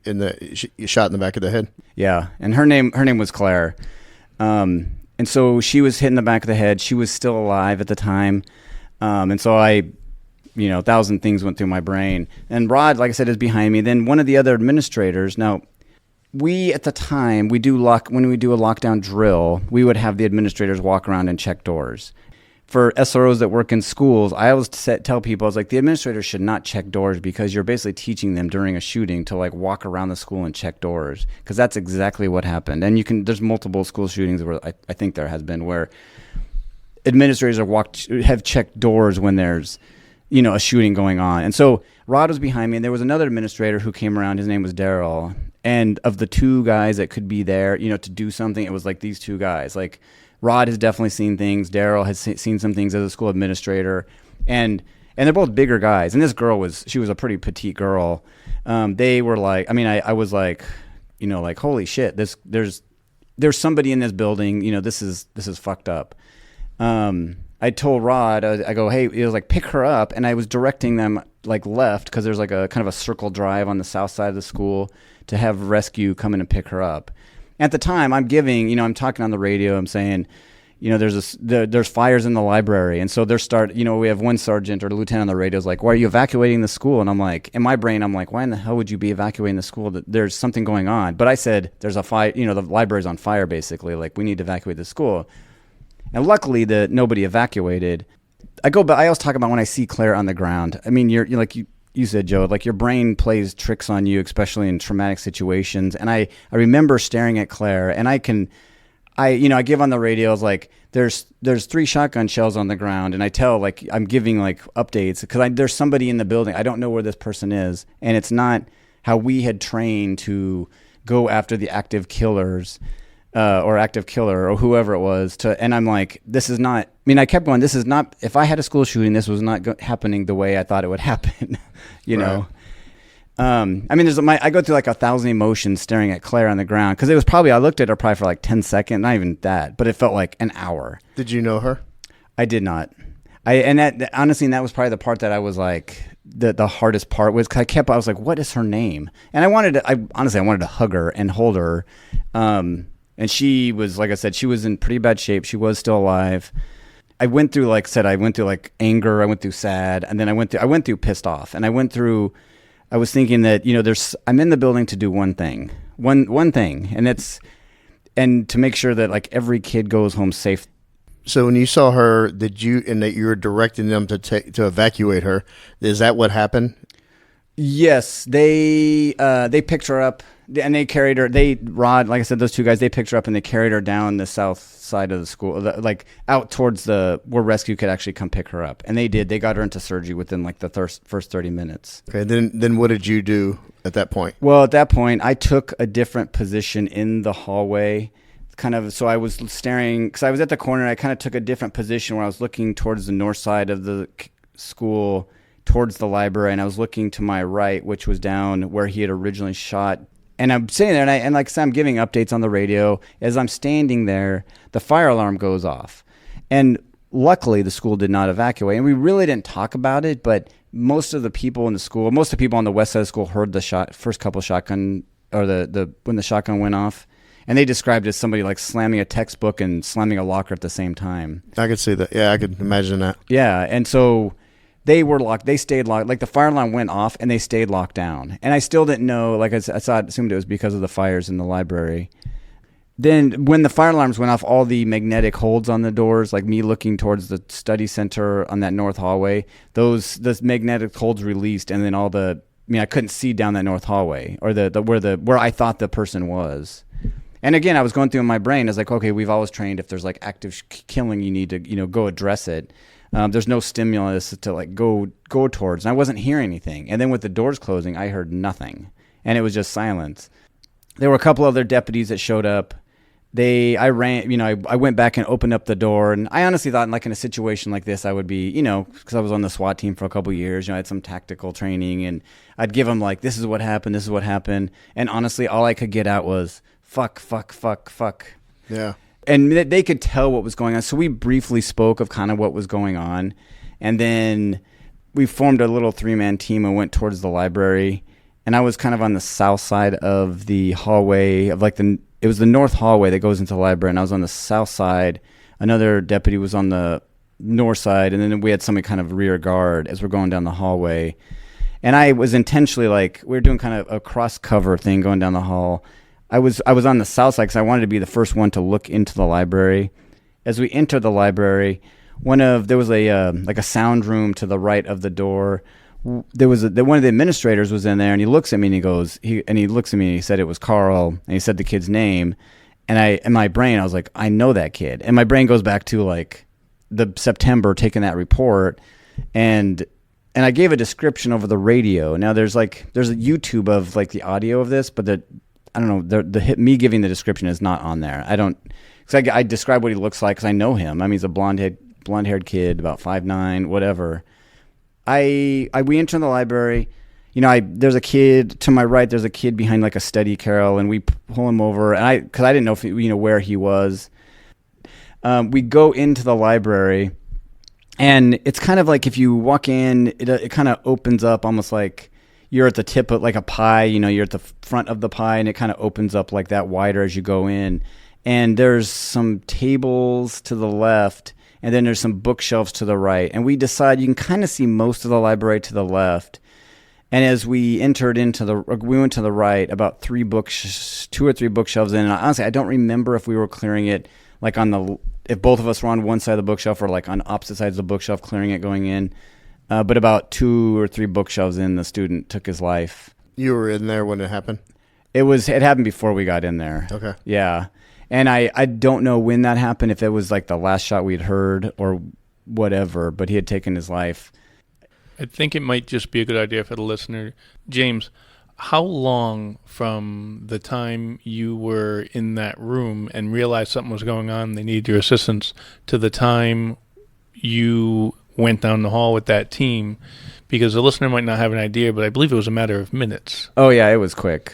shot in the back of the head. Yeah, and her name was Claire. And so she was hit in the back of the head. She was still alive at the time. And so a thousand things went through my brain. And Rod, like I said, is behind me. Then one of the other administrators. Now, we at the time when we do a lockdown drill, we would have the administrators walk around and check doors. For SROs that work in schools, I always tell people, I was like, the administrators should not check doors because you're basically teaching them during a shooting to like walk around the school and check doors, because that's exactly what happened. And there's multiple school shootings where I think there has been where administrators have checked doors when there's a shooting going on. And so Rod was behind me, and there was another administrator who came around. His name was Daryl. And of the two guys that could be there, to do something, it was like these two guys. Like Rod has definitely seen things. Daryl has seen some things as a school administrator, and they're both bigger guys. And this girl was a pretty petite girl. They were like, I was like, like holy shit, there's somebody in this building. This is fucked up. I told Rod, I go, hey, it was like pick her up, and I was directing them like left because there's like a kind of a circle drive on the south side of the school to have rescue come in and pick her up. At the time, I'm talking on the radio. I'm saying, there's fires in the library, and so we have one sergeant or lieutenant on the radio is like, why are you evacuating the school? And I'm like, in my brain, I'm like, why in the hell would you be evacuating the school? There's something going on. But I said, there's a fire. The library's on fire, basically. Like, we need to evacuate the school. And luckily, nobody evacuated. I always talk about when I see Claire on the ground. You're like you said, Joe, like your brain plays tricks on you, especially in traumatic situations. And I remember staring at Claire, and I give on the radio, I was like, there's 3 shotgun shells on the ground, and I tell, like, I'm giving like updates because there's somebody in the building. I don't know where this person is, and it's not how we had trained to go after the active killers. Or active killer or whoever it was and I'm like, this is not, I kept going, this is not, if I had a school shooting, this was not happening the way I thought it would happen, know? I go through like 1,000 emotions staring at Claire on the ground. Cause it was I looked at her probably for like 10 seconds, not even that, but it felt like an hour. Did you know her? I did not. Honestly, that was probably the part that I was like, the hardest part was, cause I was like, what is her name? And I wanted to hug her and hold her. And she was, like I said, she was in pretty bad shape. She was still alive. I went through like anger. I went through sad. And then I went through pissed off. And I was thinking that, I'm in the building to do one thing. One thing. And to make sure that like every kid goes home safe. So when you saw her, that you were directing them to evacuate her, is that what happened? Yes, they picked her up and they carried her. Rod, like I said, those two guys, they picked her up and they carried her down the south side of the school, like out towards where rescue could actually come pick her up. And they did. They got her into surgery within like the first 30 minutes. Okay, then what did you do at that point? Well, at that point, I took a different position in the hallway. So I was staring, because I was at the corner, and I kind of took a different position where I was looking towards the north side of the school, towards the library, and I was looking to my right, which was down where he had originally shot. And I'm sitting there, and like I said, I'm giving updates on the radio. As I'm standing there, the fire alarm goes off. And luckily, the school did not evacuate. And we really didn't talk about it, but most of the people in the school, most of the people on the west side of the school heard the first couple shotgun, or when the shotgun went off. And they described it as somebody like slamming a textbook and slamming a locker at the same time. I could see that. Yeah, I could imagine that. Yeah, and so they were locked. They stayed locked. Like the fire alarm went off, and they stayed locked down. And I still didn't know. Like I assumed it was because of the fires in the library. Then when the fire alarms went off, all the magnetic holds on the doors, like me looking towards the study center on that north hallway, those magnetic holds released, and then I couldn't see down that north hallway or where I thought the person was. And again, I was going through in my brain. I was like, okay, we've always trained if there's like active killing, you need to go address it. There's no stimulus to like go towards. And I wasn't hearing anything. And then with the doors closing, I heard nothing, and it was just silence. There were a couple other deputies that showed up. I went back and opened up the door, and I honestly thought, like in a situation like this, I would be, because I was on the SWAT team for a couple of years, I had some tactical training, and I'd give them like, this is what happened. And honestly, all I could get out was, fuck. Yeah. And they could tell what was going on. So we briefly spoke of kind of what was going on. And then we formed a little 3-man team and went towards the library. And I was kind of on the south side of the hallway of it was the north hallway that goes into the library. And I was on the south side. Another deputy was on the north side. And then we had somebody kind of rear guard as we're going down the hallway. And I was intentionally we were doing kind of a cross cover thing going down the hall. I was on the south side because I wanted to be the first one to look into the library. As we entered the library, there was a sound room to the right of the door. There was one of the administrators was in there, and he looks at me and he looks at me and he said it was Carl, and he said the kid's name, and in my brain I was like, I know that kid, and my brain goes back to the September taking that report, and I gave a description over the radio. Now there's a YouTube of the audio of this, but I don't know, me giving the description is not on there. Because I describe what he looks like because I know him. I mean, he's a blonde-haired kid, about 5'9", whatever. We enter the library. There's a kid to my right. There's a kid behind a study carrel, and we pull him over. And because I didn't know if where he was. We go into the library, and it's kind of like if you walk in, it kind of opens up almost like you're at the tip of a pie, you're at the front of the pie, and it kind of opens up like that wider as you go in. And there's some tables to the left, and then there's some bookshelves to the right. And we decide you can kind of see most of the library to the left. And as we went to the right, about 2 or 3 bookshelves in. And honestly, I don't remember if we were clearing it if both of us were on one side of the bookshelf or on opposite sides of the bookshelf, clearing it going in. But about 2 or 3 bookshelves in, the student took his life. You were in there when it happened? It happened before we got in there. Okay. Yeah. And I don't know when that happened, if it was the last shot we'd heard or whatever, but he had taken his life. I think it might just be a good idea for the listener. James, how long from the time you were in that room and realized something was going on, they needed your assistance, to the time you went down the hall with that team? Because the listener might not have an idea, but I believe it was a matter of minutes. Oh, yeah, it was quick.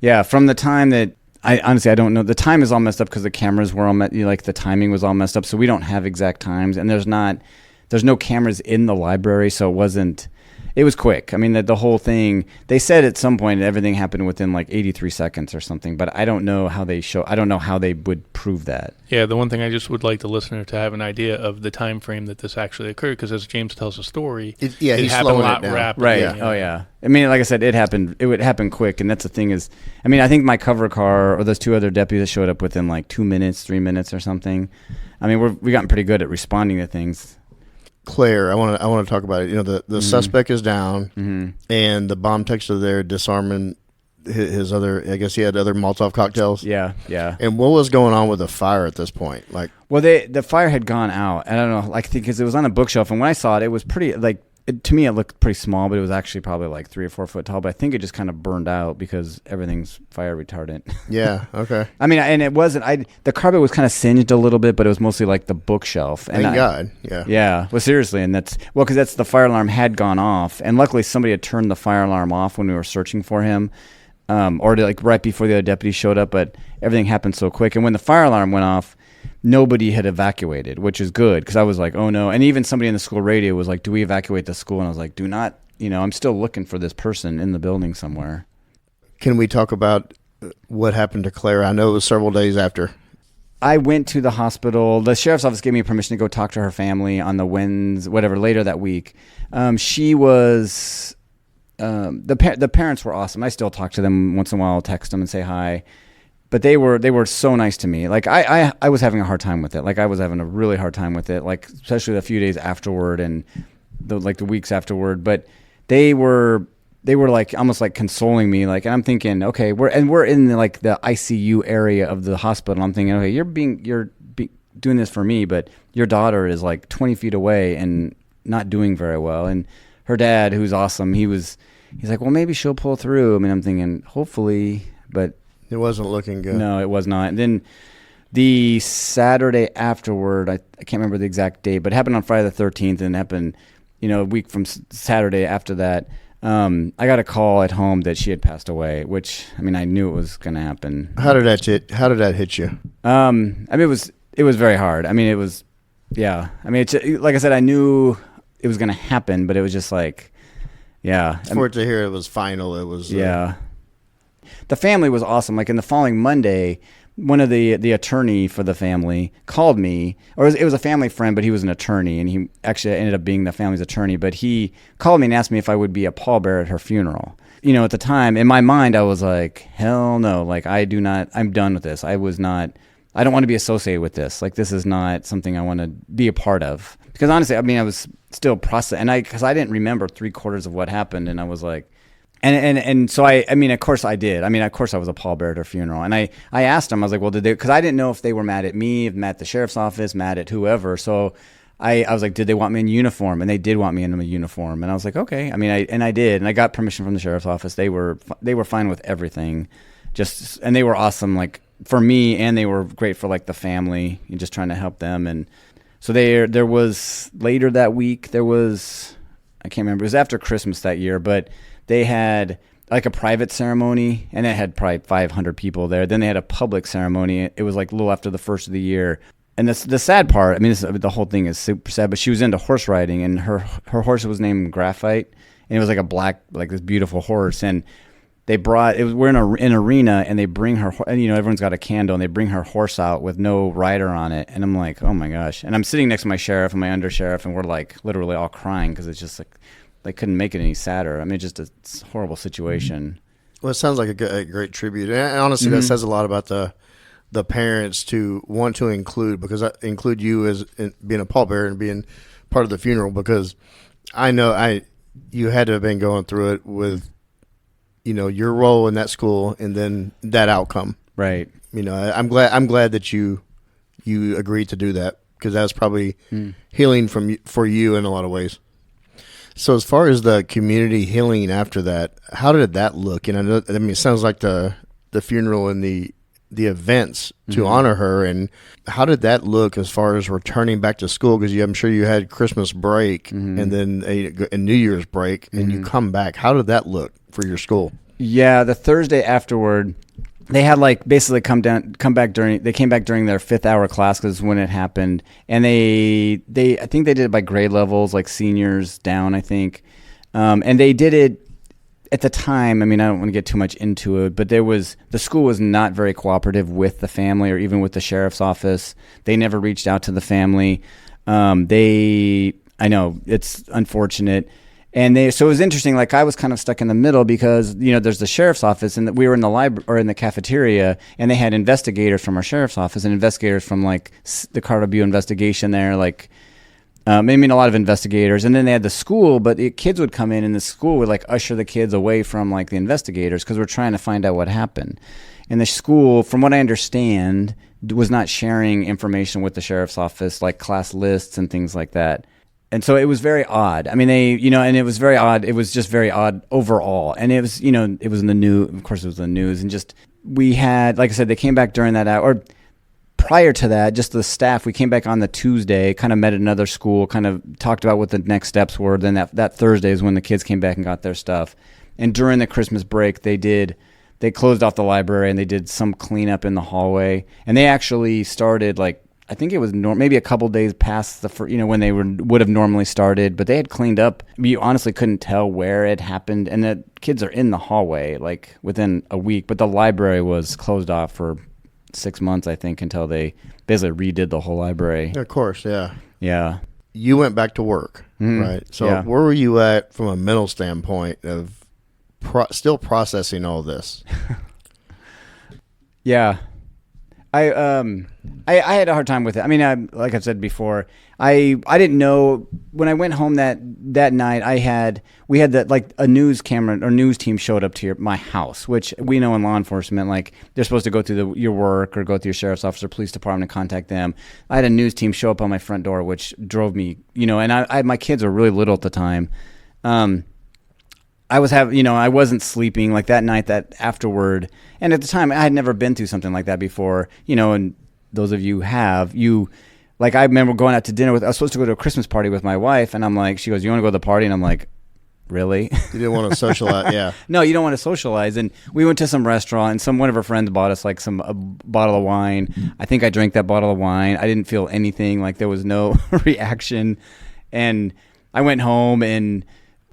Yeah, from the time that I don't know. The time is all messed up because the cameras were all the timing was all messed up, so we don't have exact times, and there's no cameras in the library, so it was quick. I mean, the whole thing, they said at some point everything happened within 83 seconds or something, but I don't know how they would prove that. Yeah, the one thing I just would like the listener to have an idea of the time frame that this actually occurred, because as James tells the story, it happened a lot rapidly. Right. Yeah. Oh, yeah. I mean, like I said, it would happen quick, and that's the thing is, I mean, I think my cover car or those 2 other deputies showed up within 2 minutes, 3 minutes or something. I mean, we've gotten pretty good at responding to things. Claire, I want to talk about it. The suspect is down, and the bomb detector there disarming his other. I guess he had other Molotov cocktails. Yeah. And what was going on with the fire at this point? Well, the fire had gone out. I don't know, because it was on a bookshelf, and when I saw it, it was pretty to me it looked pretty small, but it was actually probably 3 or 4 foot tall. But I think it just kind of burned out because everything's fire retardant. Yeah. Okay. I mean, and it wasn't. The carpet was kind of singed a little bit, but it was mostly the bookshelf. Thank God. Yeah. Yeah. Well, seriously, and because the fire alarm had gone off, and luckily somebody had turned the fire alarm off when we were searching for him, or right before the other deputy showed up. But everything happened so quick, and when the fire alarm went off, nobody had evacuated, which is good, because I was like, oh no. And even somebody in the school radio was like, do we evacuate the school? And I was like, do not. I'm still looking for this person in the building somewhere. Can we talk about what happened to Claire? I know it was several days after. I went to the hospital. The sheriff's office gave me permission to go talk to her family on the later that week. She was, the parents were awesome. I still talk to them once in a while. I'll text them and say hi. But they were so nice to me. I was having a hard time with it. I was having a really hard time with it. Especially the few days afterward and the weeks afterward. But they were almost consoling me. And I'm thinking, okay, we're in the ICU area of the hospital. I'm thinking, okay, you're doing this for me, but your daughter is 20 feet away and not doing very well. And her dad, who's awesome, he's like, well, maybe she'll pull through. I mean, I'm thinking, hopefully, but it wasn't looking good. No, it was not. And then the Saturday afterward, I can't remember the exact date, but it happened on Friday the 13th, and it happened, a week from Saturday after that. I got a call at home that she had passed away, which, I mean, I knew it was going to happen. How did that hit you? I mean, it was very hard. I mean, it was, yeah. I mean, like I said, I knew it was going to happen, but it was just like, yeah. For it to hear it was final, it was. Yeah. The family was awesome. Like in the following Monday, one of the attorney for the family called me, or it was a family friend, but he was an attorney, and he actually ended up being the family's attorney. But he called me and asked me if I would be a pallbearer at her funeral. You know, at the time, in my mind, I was like, hell no. Like, I'm done with this. I don't want to be associated with this. Like, this is not something I want to be a part of. Because honestly, I mean, I was still processing, because I didn't remember 3/4 of what happened, and I was like, and so I mean, of course I did. I mean, of course I was a pallbearer at her funeral, and I asked them, I was like, well, did they? Because I didn't know if they were mad at me, mad at the sheriff's office, mad at whoever. So I was like, did they want me in uniform? And they did want me in a uniform, and I was like, okay. I mean, I did, and I got permission from the sheriff's office. They were fine with everything, and they were awesome, like for me, and they were great for like the family and just trying to help them. And so there was later that week, I can't remember, it was after Christmas that year, but they had like a private ceremony, and it had probably 500 people there. Then they had a public ceremony. It was like a little after the first of the year. And the sad part, I mean, the whole thing is super sad, but she was into horse riding, and her horse was named Graphite, and it was like a black, like this beautiful horse. And we're in an arena, and they bring her, and you know, everyone's got a candle, and they bring her horse out with no rider on it. And I'm like, oh my gosh. And I'm sitting next to my sheriff and my undersheriff, and we're like literally all crying because it's just like, they couldn't make it any sadder. I mean, just a horrible situation. Well, it sounds like a great tribute. And honestly, that says a lot about the parents to want to include you as being a pallbearer and being part of the funeral, because I know you had to have been going through it with, you know, your role in that school and then that outcome. Right. You know, I'm glad that you agreed to do that, because that was probably healing for you in a lot of ways. So as far as the community healing after that, how did that look? And I mean, it sounds like the funeral and the events to honor her, and how did that look as far as returning back to school? Because I'm sure you had Christmas break and then a New Year's break, and you come back. How did that look for your school? Yeah, the Thursday afterward, they had like basically came back during their 5th hour class, because when it happened, and I think they did it by grade levels, like seniors down, I think, and they did it at the time. I mean, I don't want to get too much into it, but the school was not very cooperative with the family or even with the sheriff's office. They never reached out to the family. I know it's unfortunate. So it was interesting. Like, I was kind of stuck in the middle, because, you know, there's the sheriff's office, and we were in the library or in the cafeteria, and they had investigators from our sheriff's office and investigators from like the Colorado Bureau investigation there, like, I mean, a lot of investigators. And then they had the school, but the kids would come in, and the school would like usher the kids away from like the investigators, because we're trying to find out what happened. And the school, from what I understand, was not sharing information with the sheriff's office, like class lists and things like that. And so it was very odd. I mean, and it was very odd. It was just very odd overall. And it was, it was in the news. Of course, it was the news. And just, we had, like I said, they came back during that hour. Or prior to that, just the staff, we came back on the Tuesday, kind of met at another school, kind of talked about what the next steps were. Then that Thursday is when the kids came back and got their stuff. And during the Christmas break, they closed off the library, and they did some cleanup in the hallway. And they actually started, like, I think it was maybe a couple days past when they would have normally started, but they had cleaned up. You honestly couldn't tell where it happened, and the kids are in the hallway like within a week. But the library was closed off for 6 months, I think, until they basically redid the whole library. Of course, yeah. Yeah. You went back to work, right? So where were you at from a mental standpoint of still processing all this? Yeah. I had a hard time with it. I mean, like I've said before, I didn't know when I went home that night. We had that, like, a news camera or news team showed up to my house, which we know in law enforcement, like, they're supposed to go through your work or go through your sheriff's office or police department and contact them. I had a news team show up on my front door, which drove me, and my kids were really little at the time. I wasn't sleeping like that night, that afterward. And at the time, I had never been through something like that before, and those of you have, I remember going out to dinner I was supposed to go to a Christmas party with my wife, and I'm like, she goes, you want to go to the party? And I'm like, really? You didn't want to socialize, yeah. No, you don't want to socialize. And we went to some restaurant, and one of our friends bought us like a bottle of wine. I think I drank that bottle of wine. I didn't feel anything. Like there was no reaction. And I went home, and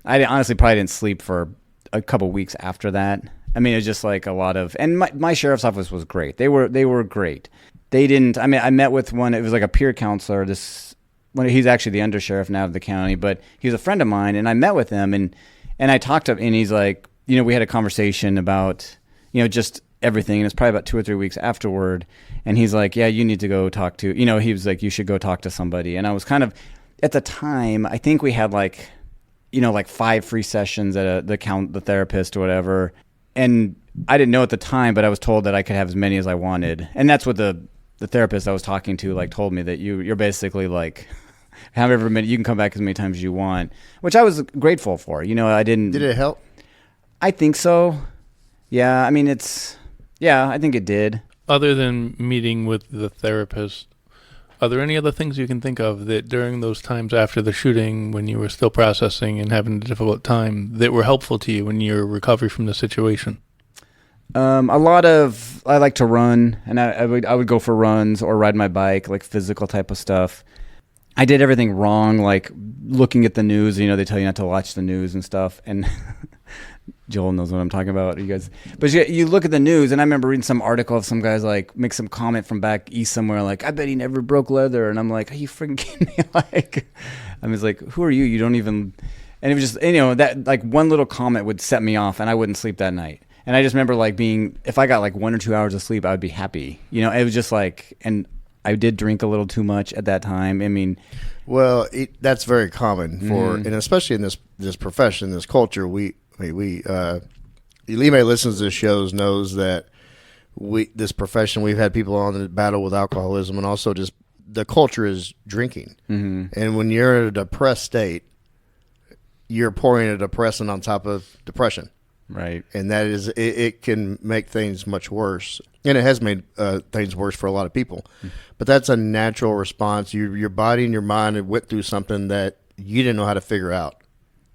I honestly probably didn't sleep for a couple weeks after that. I mean, it was just like a lot of, and my sheriff's office was great. They were great. They didn't, I mean, I met with one, it was like a peer counselor, he's actually the undersheriff now of the county, but he was a friend of mine, and I met with him, and I talked to him, and he's like, we had a conversation about, just everything, and it's probably about 2 or 3 weeks afterward, and he's like, yeah, you need to go talk to, he was like, you should go talk to somebody, and I was kind of, at the time, I think we had like 5 free sessions at the therapist or whatever, and I didn't know at the time, but I was told that I could have as many as I wanted, and that's what the therapist I was talking to like told me, that you're basically like, however many, you can come back as many times as you want, which I was grateful for. I didn't. Did it help? I think so. Yeah, I mean, I think it did. Other than meeting with the therapist, are there any other things you can think of that during those times after the shooting, when you were still processing and having a difficult time, that were helpful to you in your recovery from the situation? I like to run, and I would go for runs or ride my bike, like physical type of stuff. I did everything wrong, like looking at the news. They tell you not to watch the news and stuff. And Joel knows what I'm talking about, you guys. But you look at the news, and I remember reading some article of some guys like make some comment from back east somewhere, like, I bet he never broke leather. And I'm like, are you freaking kidding me? Like, I was like, who are you? You don't even. And it was just, that like one little comment would set me off, and I wouldn't sleep that night. And I just remember like if I got like 1 or 2 hours of sleep, I would be happy. It was just like, and I did drink a little too much at that time. I mean, well, that's very common for, and especially in this profession, this culture. Anybody listens to this shows knows that this profession, we've had people on the battle with alcoholism, and also just the culture is drinking. Mm-hmm. And when you're in a depressed state, you're pouring a depressant on top of depression. Right. And that is, it can make things much worse. And it has made things worse for a lot of people. Mm-hmm. But that's a natural response. Your body and your mind had went through something that you didn't know how to figure out.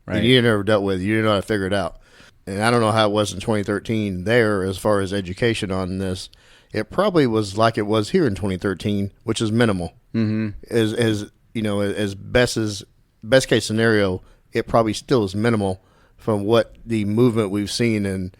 Right. You never dealt with. You didn't know how to figure it out. And I don't know how it was in 2013 there as far as education on this. It probably was like it was here in 2013, which is minimal. Mm-hmm. As best case scenario, it probably still is minimal from what the movement we've seen in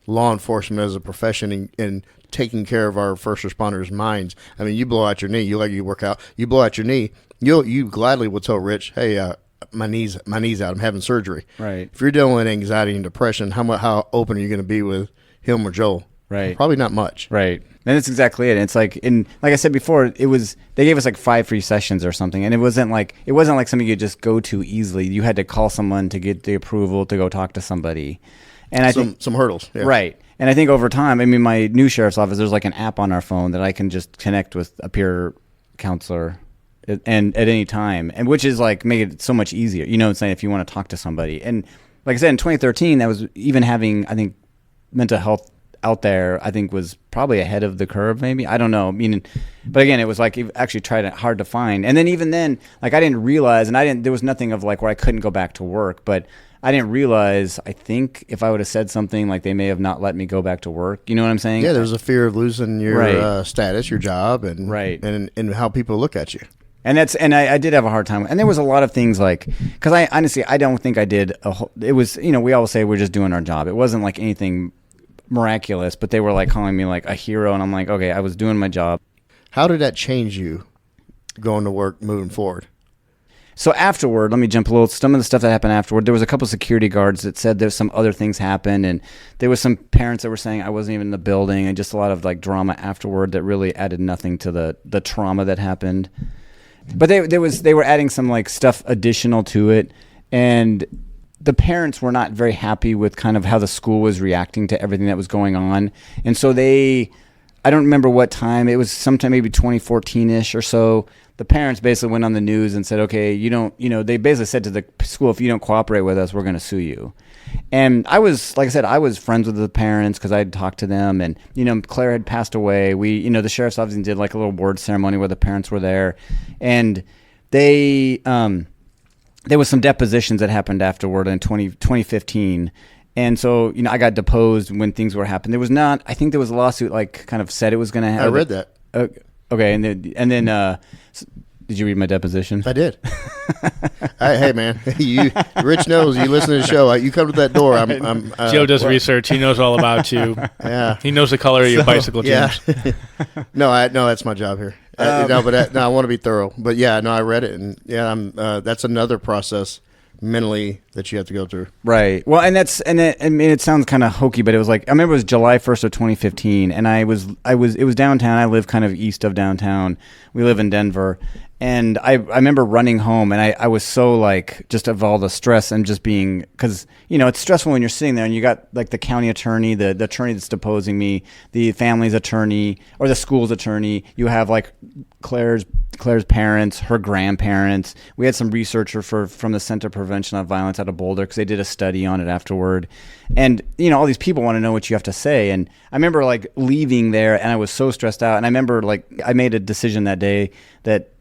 law enforcement as a profession and taking care of our first responders' minds. I mean, you blow out your knee, you work out, you blow out your knee, you gladly will tell Rich, hey, my knee's out, I'm having surgery. Right. If you're dealing with anxiety and depression, how open are you going to be with him or Joel? Right. Probably not much. Right. And that's exactly it. It's like, like I said before, they gave us like 5 free sessions or something, and it wasn't like something you could just go to easily. You had to call someone to get the approval to go talk to somebody. And I think some hurdles. Yeah. Right. And I think over time, I mean, my new sheriff's office, there's like an app on our phone that I can just connect with a peer counselor and at any time, and which is like make it so much easier. Saying if you want to talk to somebody. And like I said, in 2013, that was even having, I think, mental health out there, I think, was probably ahead of the curve, maybe. I don't know. But again, it was like it actually tried hard to find. And then even then, like I didn't realize, and there was nothing of like where I couldn't go back to work, but I didn't realize, I think if I would have said something, like they may have not let me go back to work. You know what I'm saying? Yeah, there's a fear of losing your right. status, your job, and right. and how people look at you. And I did have a hard time. And there was a lot of things like, because I honestly, I don't think I did it was, we always say we're just doing our job. It wasn't like anything miraculous, but they were like calling me like a hero, and I'm like, okay, I was doing my job. How did that change you going to work moving forward? So afterward, let me jump a little. Some of the stuff that happened afterward, there was a couple of security guards that said there's some other things happened, and there was some parents that were saying I wasn't even in the building, and just a lot of like drama afterward that really added nothing to the trauma that happened. But they were adding some like stuff additional to it, and the parents were not very happy with kind of how the school was reacting to everything that was going on. And so I don't remember what time, it was sometime maybe 2014-ish or so, the parents basically went on the news and said, okay, they basically said to the school, if you don't cooperate with us, we're going to sue you. And I was, like I said, I was friends with the parents because I had talked to them, and, Claire had passed away. We, the sheriff's office did like a little award ceremony where the parents were there, and they there was some depositions that happened afterward in 2015. And so, I got deposed when things were happening. There was not, I think there was a lawsuit like kind of said it was going to happen. I read that. Okay. And then did you read my deposition? I did. Hey, man, Rich knows you listen to the show. You come to that door. Joe does research. He knows all about you. Yeah. He knows the color of your bicycle, James. Yeah. No, that's my job here. I want to be thorough. But yeah, no, I read it, and that's another process mentally that you have to go through. Right. Well, it sounds kind of hokey, but it was like, I remember it was July 1st of 2015, and it was downtown. I live kind of east of downtown. We live in Denver. And I remember running home, and I was so like, just of all the stress and just being, because it's stressful when you're sitting there and you got like the county attorney, the attorney that's deposing me, the family's attorney or the school's attorney. You have like Claire's parents, her grandparents. We had some researcher from the Center for Prevention of Violence out of Boulder, because they did a study on it afterward. And all these people want to know what you have to say. And I remember like leaving there, and I was so stressed out. And I remember like I made a decision that day that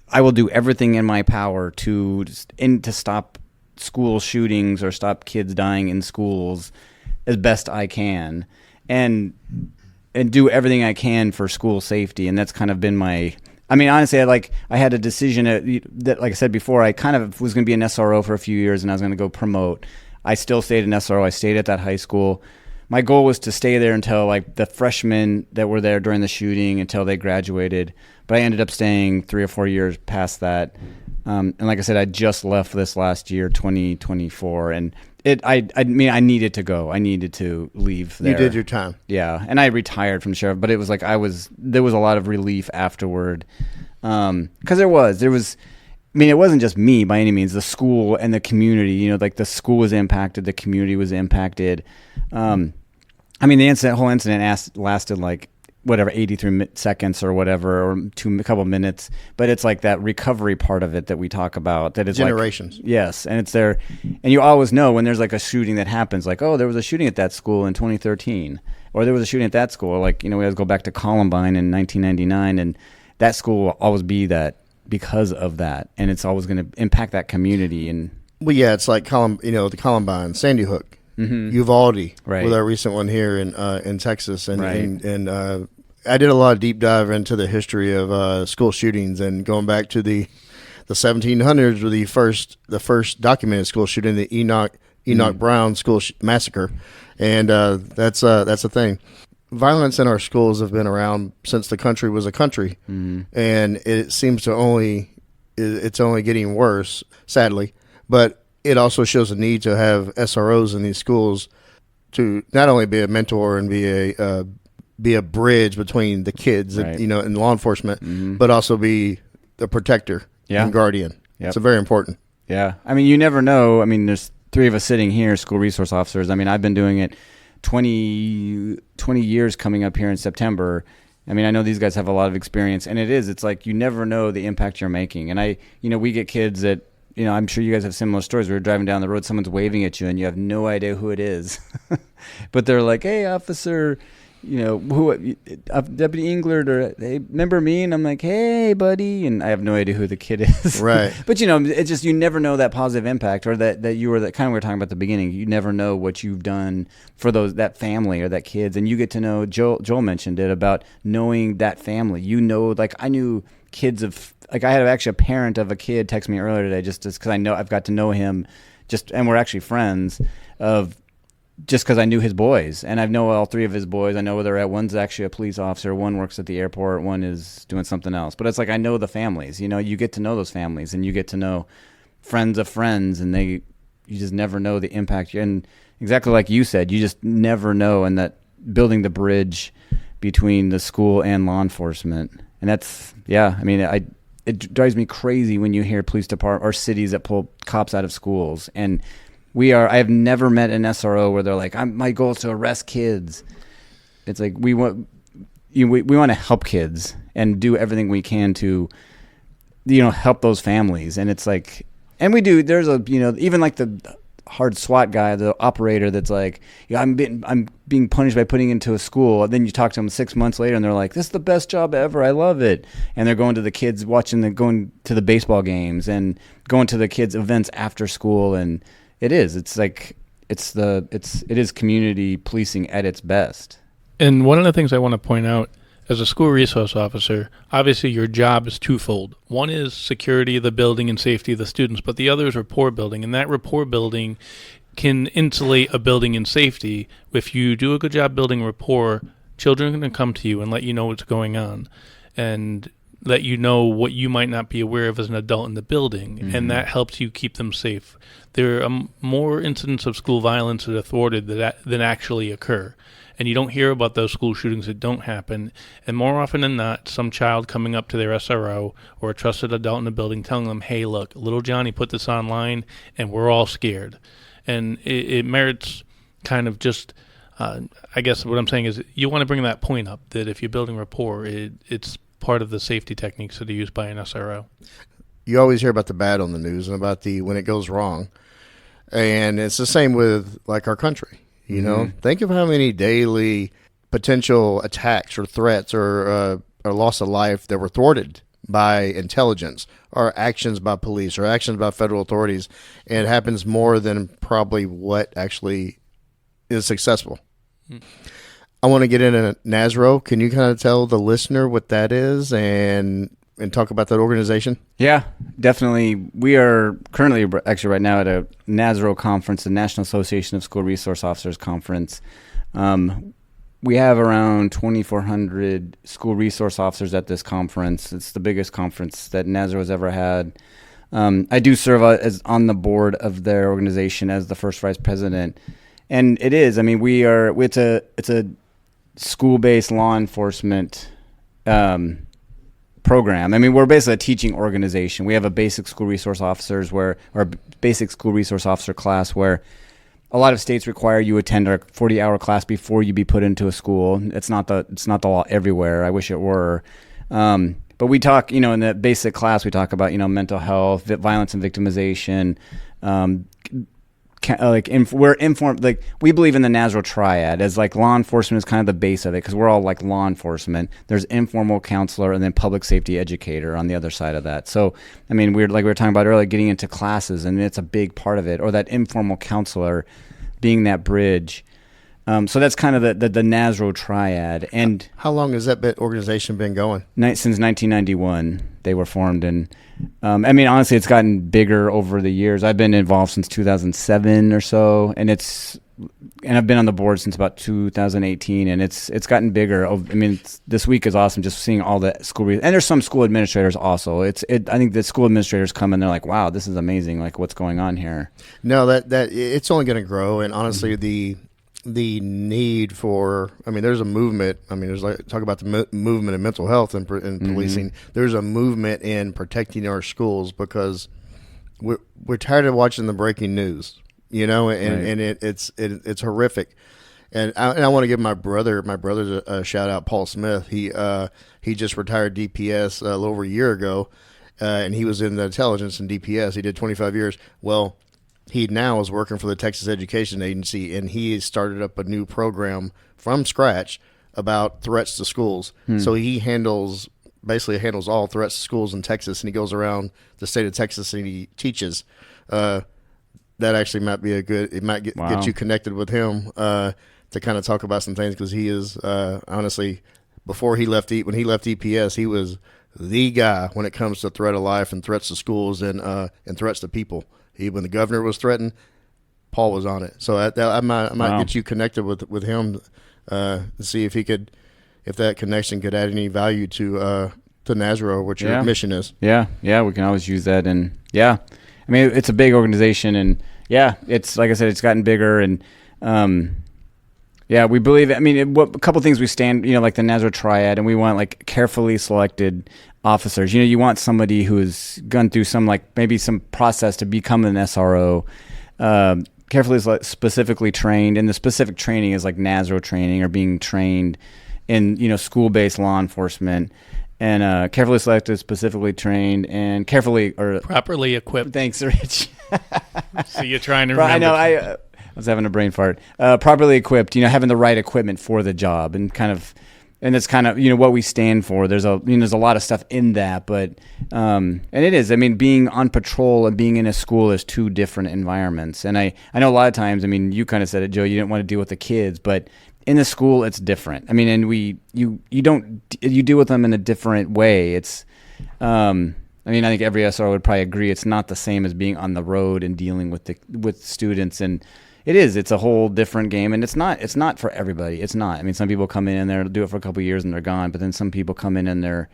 I will do everything in my power to stop school shootings or stop kids dying in schools as best I can, and do everything I can for school safety. And that's kind of been honestly, I had a decision that, like I said before, I kind of was going to be an SRO for a few years, and I was going to go promote. I still stayed an SRO. I stayed at that high school. My goal was to stay there until like the freshmen that were there during the shooting, until they graduated. But I ended up staying 3 or 4 years past that. And like I said, I just left this last year, 2024. And I needed to go. I needed to leave there. You did your time. Yeah. And I retired from sheriff, but it was like there was a lot of relief afterward. Because there was, it wasn't just me by any means, the school and the community, like the school was impacted, the community was impacted. The whole incident lasted like, 83 seconds or whatever, or a couple minutes. But it's like that recovery part of it that we talk about. That it's generations. Like, yes. And it's there. And you always know when there's like a shooting that happens, like, oh, there was a shooting at that school in 2013. Or there was a shooting at that school. Like, we always go back to Columbine in 1999. And that school will always be that because of that. And it's always going to impact that community. And well, yeah, it's like the Columbine, Sandy Hook, Uvalde, right, with our recent one here in Texas, and right. I did a lot of deep dive into the history of school shootings, and going back to the 1700s with the first documented school shooting, the Enoch Brown school massacre, and that's a thing. Violence in our schools have been around since the country was a country, and it seems it's only getting worse, sadly. But it also shows a need to have SROs in these schools to not only be a mentor and be a bridge between the kids, right, and law enforcement, but also be the protector and guardian. Yep. It's very important. Yeah. You never know. There's 3 of us sitting here, school resource officers. I've been doing it 20 years coming up here in September. I know these guys have a lot of experience, and it's like you never know the impact you're making. And we get kids that, I'm sure you guys have similar stories. We're driving down the road, someone's waving at you, and you have no idea who it is. But they're like, hey, officer, Deputy Englert, or hey, remember me? And I'm like, hey, buddy, and I have no idea who the kid is. Right. But it's just, you never know that positive impact, or that you were that kind of, we were talking about at the beginning. You never know what you've done for that family or that kids, and you get to know. Joel mentioned it about knowing that family. Like I knew kids of, like I had actually a parent of a kid text me earlier today, just because I've got to know him, and we're actually friends just because I knew his boys, and I know all 3 of his boys. I know where they're at. One's actually a police officer. One works at the airport. One is doing something else. But it's like I know the families. You get to know those families, and you get to know friends of friends, and you just never know the impact. And exactly like you said, you just never know. And that building the bridge between the school and law enforcement, and that's it drives me crazy when you hear police department or cities that pull cops out of schools. And I have never met an SRO where they're like, my goal is to arrest kids. It's like we want to help kids and do everything we can to, help those families. And it's like, and we do. There's even like hard SWAT guy, the operator that's like, yeah, I'm being punished by putting into a school. And then you talk to them 6 months later and they're like, this is the best job ever. I love it. And they're going to the kids going to the baseball games and going to the kids' events after school. And it is community policing at its best. And one of the things I want to point out, as a school resource officer, obviously your job is twofold. One is security of the building and safety of the students, but the other is rapport building. And that rapport building can insulate a building in safety. If you do a good job building rapport, children are going to come to you and let you know what's going on and let you know what you might not be aware of as an adult in the building. Mm-hmm. And that helps you keep them safe. There are more incidents of school violence that are thwarted than actually occur. And you don't hear about those school shootings that don't happen. And more often than not, some child coming up to their SRO or a trusted adult in the building telling them, hey, look, little Johnny put this online and we're all scared. And it merits kind of just, I guess what I'm saying is you want to bring that point up, that if you're building rapport, it's part of the safety techniques that are used by an SRO. You always hear about the bad on the news and about when it goes wrong. And it's the same with like our country. You know, think of how many daily potential attacks or threats or loss of life that were thwarted by intelligence or actions by police or actions by federal authorities. And it happens more than probably what actually is successful. I want to get into NASRO. Can you kind of tell the listener what that is and talk about that organization? Yeah, definitely. We are currently actually right now at a NASRO conference, the National Association of School Resource Officers Conference. We have around 2,400 school resource officers at this conference. It's the biggest conference that NASRO has ever had. I do serve as on the board of their organization as the first vice president. And it is, I mean, it's a school-based law enforcement program. I mean, we're basically a teaching organization. We have a basic school resource basic school resource officer class where a lot of states require you attend a 40-hour class before you be put into a school. It's not the law everywhere. I wish it were. But we talk, in the basic class, we talk about, mental health, violence and victimization, we're informed, like we believe in the NASRO triad as like law enforcement is kind of the base of it because we're all like law enforcement. There's informal counselor and then public safety educator on the other side of that. So, I mean, we were talking about earlier, getting into classes, and it's a big part of it, or that informal counselor being that bridge. So that's kind of the NASRO triad. And how long has that organization been going? Since 1991, they were formed. And I mean, honestly, it's gotten bigger over the years. I've been involved since 2007 or so, and I've been on the board since about 2018, and it's gotten bigger. I mean, this week is awesome, just seeing all the school and there's some school administrators also. I think the school administrators come and they're like, wow, this is amazing. Like, what's going on here? No, that it's only going to grow, and honestly, the need for, I mean, there's a movement. I mean, there's talk about the movement in mental health and policing. There's a movement in protecting our schools because we're tired of watching the breaking news, and it's horrific. And I want to give my brother's a shout out, Paul Smith. He just retired DPS a little over a year ago, and he was in the intelligence in DPS. He did 25 years. Well, he now is working for the Texas Education Agency, and he started up a new program from scratch about threats to schools. So he handles all threats to schools in Texas, and he goes around the state of Texas and he teaches. That actually might be get you connected with him to kind of talk about some things, because he is honestly, when he left EPS, he was the guy when it comes to threat of life and threats to schools and threats to people. When the governor was threatened, Paul was on it. So I might get you connected with him to see if that connection could add any value to NASRO, what your mission is. Yeah, we can always use that. And I mean, it's a big organization, and it's like I said, it's gotten bigger, and we believe. I mean, a couple things we stand, like the NASRO triad, and we want like carefully selected officers. You want somebody who's gone through maybe some process to become an SRO, carefully specifically trained, and the specific training is like NASRO training or being trained in school-based law enforcement, and carefully selected, specifically trained, and properly equipped. Thanks, Rich. So you're trying to But remember. I was having a brain fart. Properly equipped, having the right equipment for the job, and it's kind of what we stand for. There's a lot of stuff in that, but and it is. I mean, being on patrol and being in a school is two different environments. And I know a lot of times. I mean, you kind of said it, Joe. You didn't want to deal with the kids, but in the school, it's different. I mean, and you deal with them in a different way. It's I mean, I think every SRO would probably agree it's not the same as being on the road and dealing with students, and it's a whole different game, and it's not for everybody. It's not. I mean, some people come in and they'll do it for a couple of years and they're gone, but then some people come in and they're,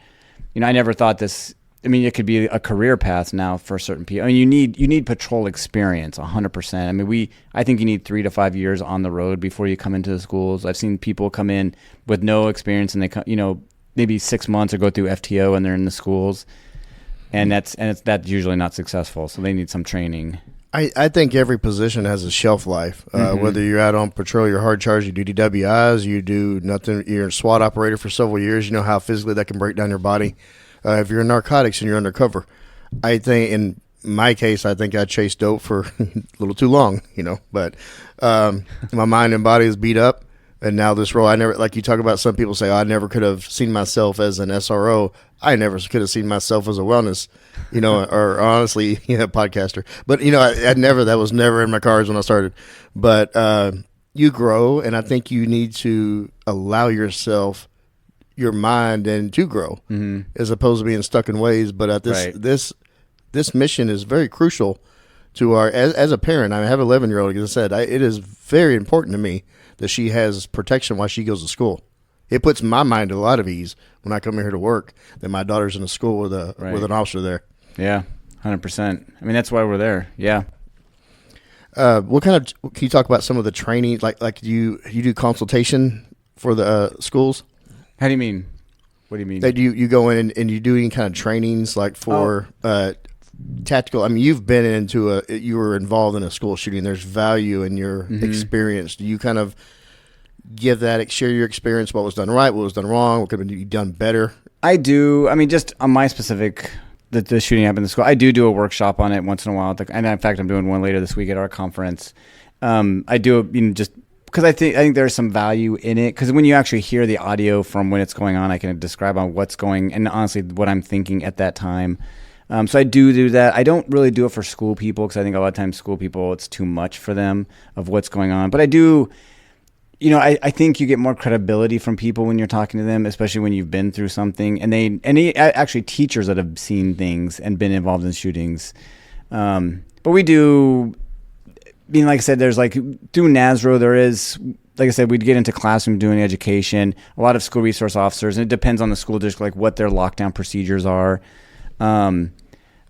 I never thought this. I mean, it could be a career path now for certain people. I mean, you need patrol experience 100%. I mean, I think you need 3 to 5 years on the road before you come into the schools. I've seen people come in with no experience and they come, maybe 6 months or go through FTO and they're in the schools. And that's usually not successful, so they need some training. I think every position has a shelf life. Whether you're out on patrol, you're hard charge, you do DWIs, you do nothing, you're a SWAT operator for several years, you know how physically that can break down your body. If you're in narcotics and you're undercover, I think in my case, I think I chased dope for a little too long, but my mind and body is beat up. And now this role, I never, like you talk about, some people say, I never could have seen myself as an SRO. I never could have seen myself as a wellness, or honestly, podcaster. But, that was never in my cards when I started. But you grow, and I think you need to allow yourself, your mind, and to grow, as opposed to being stuck in ways. But this mission is very crucial to as a parent. I have an 11-year-old, as I said, it is very important to me that she has protection while she goes to school. It puts my mind at a lot of ease when I come here to work that my daughter's in a school with an officer there. Yeah, 100%. I mean, that's why we're there. Yeah. What kind of, can you talk about some of the training? Like you do consultation for the schools? How do you mean? What do you mean? That you go in and you do any kind of trainings like for tactical. I mean, you've been you were involved in a school shooting. There's value in your experience. Do you kind of share your experience, what was done right, what was done wrong, what could have been done better? I do. I mean, just on my specific, the shooting happened in the school, I do a workshop on it once in a while. And in fact, I'm doing one later this week at our conference. I do it, just because I think there's some value in it. Because when you actually hear the audio from when it's going on, I can describe on what's going, and honestly, what I'm thinking at that time. So I do that. I don't really do it for school people because I think a lot of times school people, it's too much for them of what's going on. But I do, I think you get more credibility from people when you're talking to them, especially when you've been through something. And they actually teachers that have seen things and been involved in shootings. But we do, like I said, there's through NASRO, there is, like I said, we'd get into classroom doing education, a lot of school resource officers, and it depends on the school district, what their lockdown procedures are.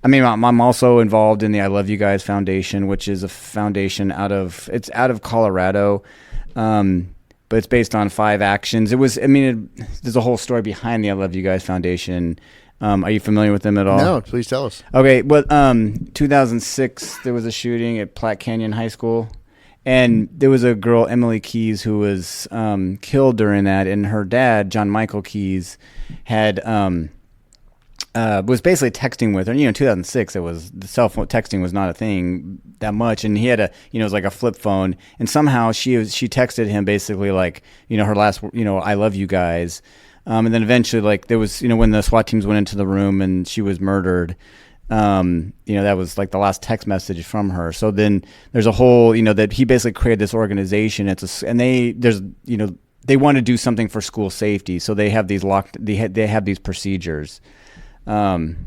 I mean, I'm also involved in the I Love You Guys Foundation, which is a foundation out of Colorado, but it's based on 5 actions. There's a whole story behind the I Love You Guys Foundation. Are you familiar with them at all? No, please tell us. Okay, well, 2006, there was a shooting at Platte Canyon High School, and there was a girl, Emily Keys, who was killed during that, and her dad, John Michael Keys, had was basically texting with her. In 2006, the cell phone texting was not a thing that much, and he had it was like a flip phone, and somehow she texted him basically her last, I love you guys, and then eventually there was when the SWAT teams went into the room and she was murdered. That was the last text message from her. So then there's a whole that he basically created this organization. They want to do something for school safety, so they have these they have these procedures. And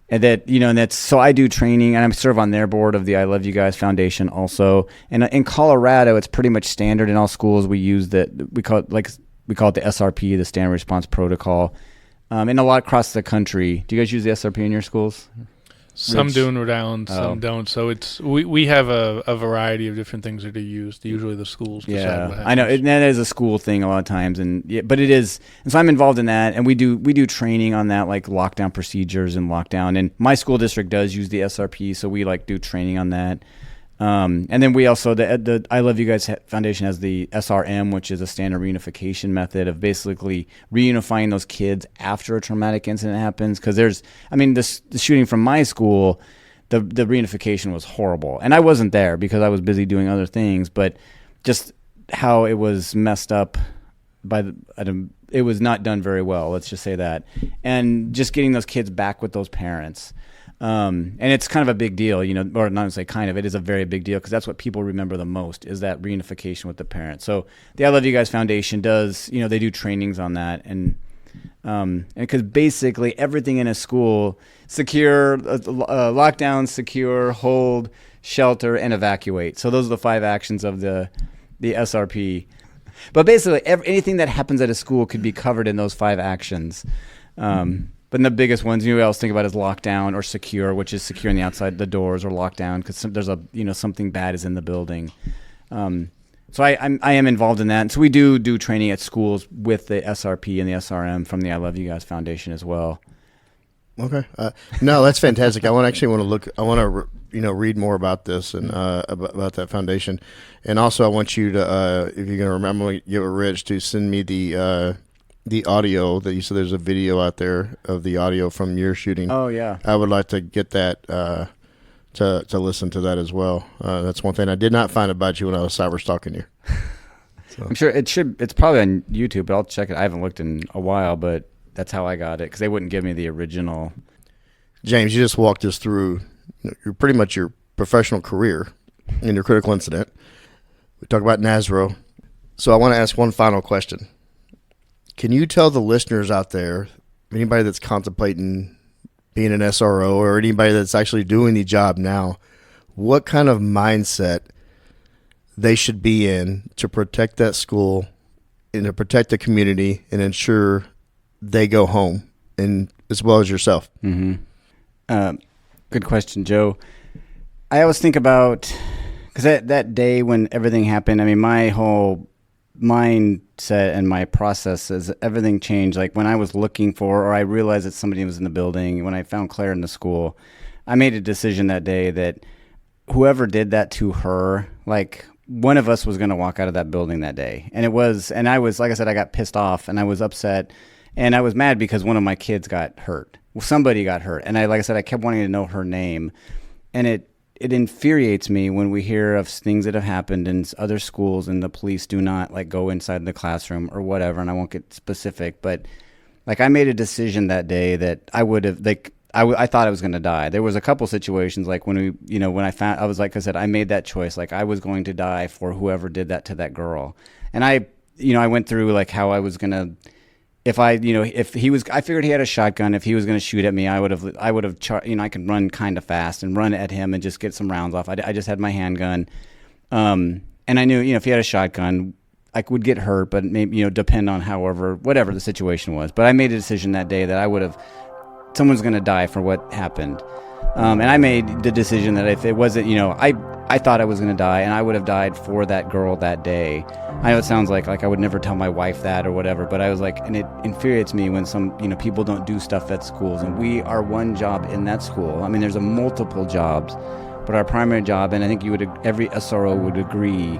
that's, so I do training, and I serve on their board of the I Love You Guys Foundation also. And in Colorado, it's pretty much standard in all schools. We use we call it the SRP, the Standard Response Protocol. And a lot across the country. Do you guys use the SRP in your schools? Some do in Rhode Island, some don't. So we have a variety of different things that are used. Usually the schools decide what happens. I know that is a school thing a lot of times, but it is. And so I'm involved in that, and we do training on that, like lockdown procedures and lockdown. And my school district does use the SRP, so we do training on that. And then we also, the I Love You Guys Foundation has the SRM, which is a standard reunification method of basically reunifying those kids after a traumatic incident happens. Because the shooting from my school, the reunification was horrible. And I wasn't there because I was busy doing other things, but just how it was messed up it was not done very well, let's just say that. And just getting those kids back with those parents. And it's kind of a big deal, or not to say kind of, it is a very big deal because that's what people remember the most is that reunification with the parents. So the I Love You Guys Foundation does, they do trainings on that. And because basically everything in a school, secure, lockdown, secure, hold, shelter, and evacuate. So those are the 5 actions of the SRP. But basically, anything that happens at a school could be covered in those 5 actions. But the biggest ones we always think about is lockdown or secure, which is securing the outside, the doors, or lockdown because there's something bad is in the building. So I am involved in that. And so we do training at schools with the SRP and the SRM from the I Love You Guys Foundation as well. Okay. No, that's fantastic. I want to read more about this and about that foundation. And also I want you to, if you're going to remember, give it Rich to send me the audio that you said there's a video out there of the audio from your shooting. Oh, yeah. I would like to get that to listen to that as well. That's one thing I did not find about you when I was cyber stalking you. So. I'm sure it's probably on YouTube, but I'll check it. I haven't looked in a while, but that's how I got it because they wouldn't give me the original. James, you just walked us through pretty much your professional career in your critical incident. We talked about NASRO. So I want to ask one final question. Can you tell the listeners out there, anybody that's contemplating being an SRO or anybody that's actually doing the job now, what kind of mindset they should be in to protect that school and to protect the community and ensure they go home, and as well as yourself? Mm-hmm. Good question, Joe. I always think about, because that day when everything happened, my whole mindset and my process is everything changed. Like when I was looking for, or I realized that somebody was in the building, when I found Claire in the school, I made a decision that day that whoever did that to her, like one of us was going to walk out of that building that day. And I was, like I said, I got pissed off and I was upset and I was mad because one of my kids got hurt. Well, somebody got hurt. And like I said, I kept wanting to know her name. And it infuriates me when we hear of things that have happened in other schools and the police do not go inside the classroom or whatever. And I won't get specific, but I made a decision that day that I would have, I thought I was going to die. There was a couple situations when when I found, I was like I said, I made that choice. I was going to die for whoever did that to that girl. And I went through how I was going to, if he was, I figured he had a shotgun. If he was going to shoot at me, I would have, I could run kind of fast and run at him and just get some rounds off. I just had my handgun. And I knew, if he had a shotgun, I would get hurt, but maybe, depend on whatever the situation was. But I made a decision that day that someone's going to die for what happened. And I made the decision that if it wasn't, I thought I was going to die and I would have died for that girl that day. I know it sounds like I would never tell my wife that or whatever, but I was and it infuriates me when some, people don't do stuff at schools, and we are one job in that school. There's multiple jobs, but our primary job, and I think every SRO would agree,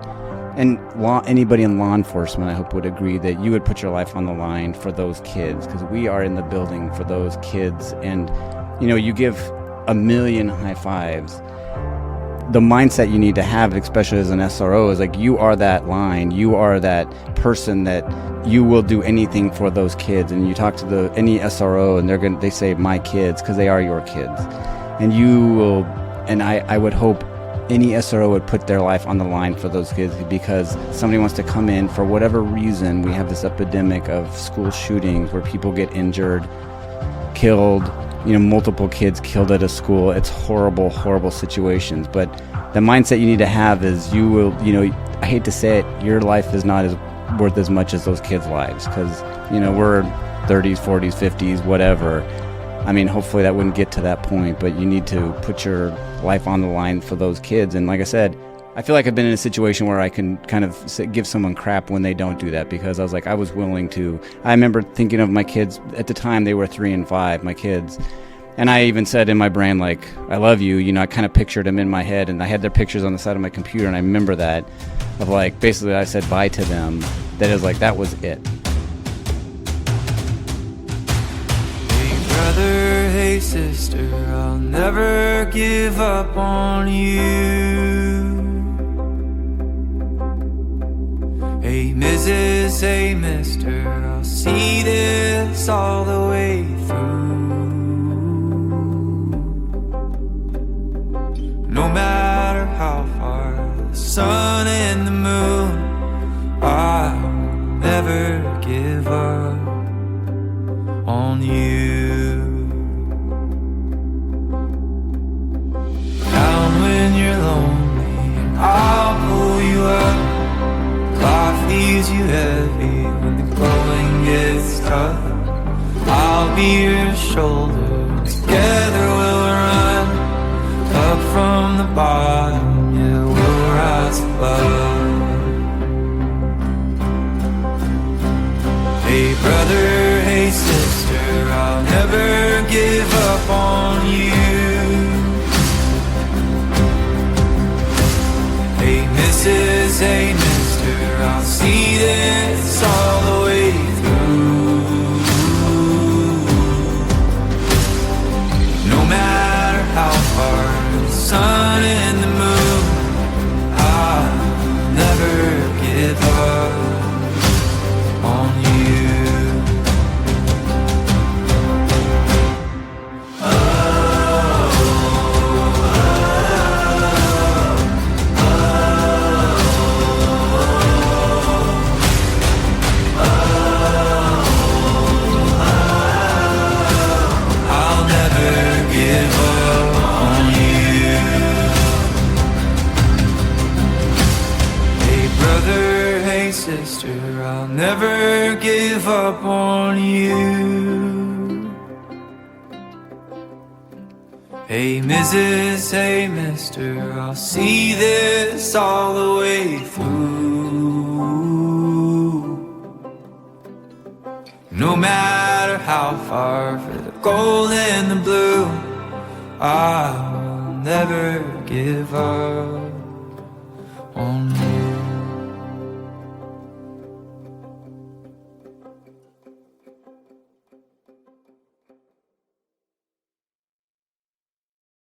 and anybody in law enforcement, I hope, would agree that you would put your life on the line for those kids, because we are in the building for those kids. And, you give a million high fives. The mindset you need to have, especially as an SRO, is you are that line. You are that person that you will do anything for those kids. And you talk to any SRO, and they say my kids, because they are your kids. And you will, and I would hope any SRO would put their life on the line for those kids, because somebody wants to come in for whatever reason. We have this epidemic of school shootings where people get injured, killed, multiple kids killed at a school. It's horrible, horrible situations. But the mindset you need to have is you will, I hate to say it, your life is not worth as much as those kids' lives, because, we're 30s, 40s, 50s, whatever. Hopefully that wouldn't get to that point, but you need to put your life on the line for those kids. And like I said, I feel like I've been in a situation where I can kind of give someone crap when they don't do that, because I was willing to. I remember thinking of my kids at the time. They were 3 and 5, my kids. And I even said in my brain, I love you. I kind of pictured them in my head, and I had their pictures on the side of my computer. And I remember that of basically I said bye to them. That is that was it. Hey brother, hey sister, I'll never give up on you. Hey Mrs., hey mister, I'll see this all the way through. No matter how far the sun and the moon, I'll never give up on you. Down when you're lonely, I'll pull you up. Life leaves you heavy when the going gets tough. I'll be your shoulder, together we'll run up from the bottom, yeah, we'll rise above. Hey brother, hey sister, I'll never give up on you. Hey Mrs., hey mister, I'll see this all the way through. No matter how far the sun and the moon, I'll never give up on you. Sister, I'll never give up on you. Hey Mrs., hey mister, I'll see this all the way through. No matter how far, for the gold and the blue, I'll never give up on you.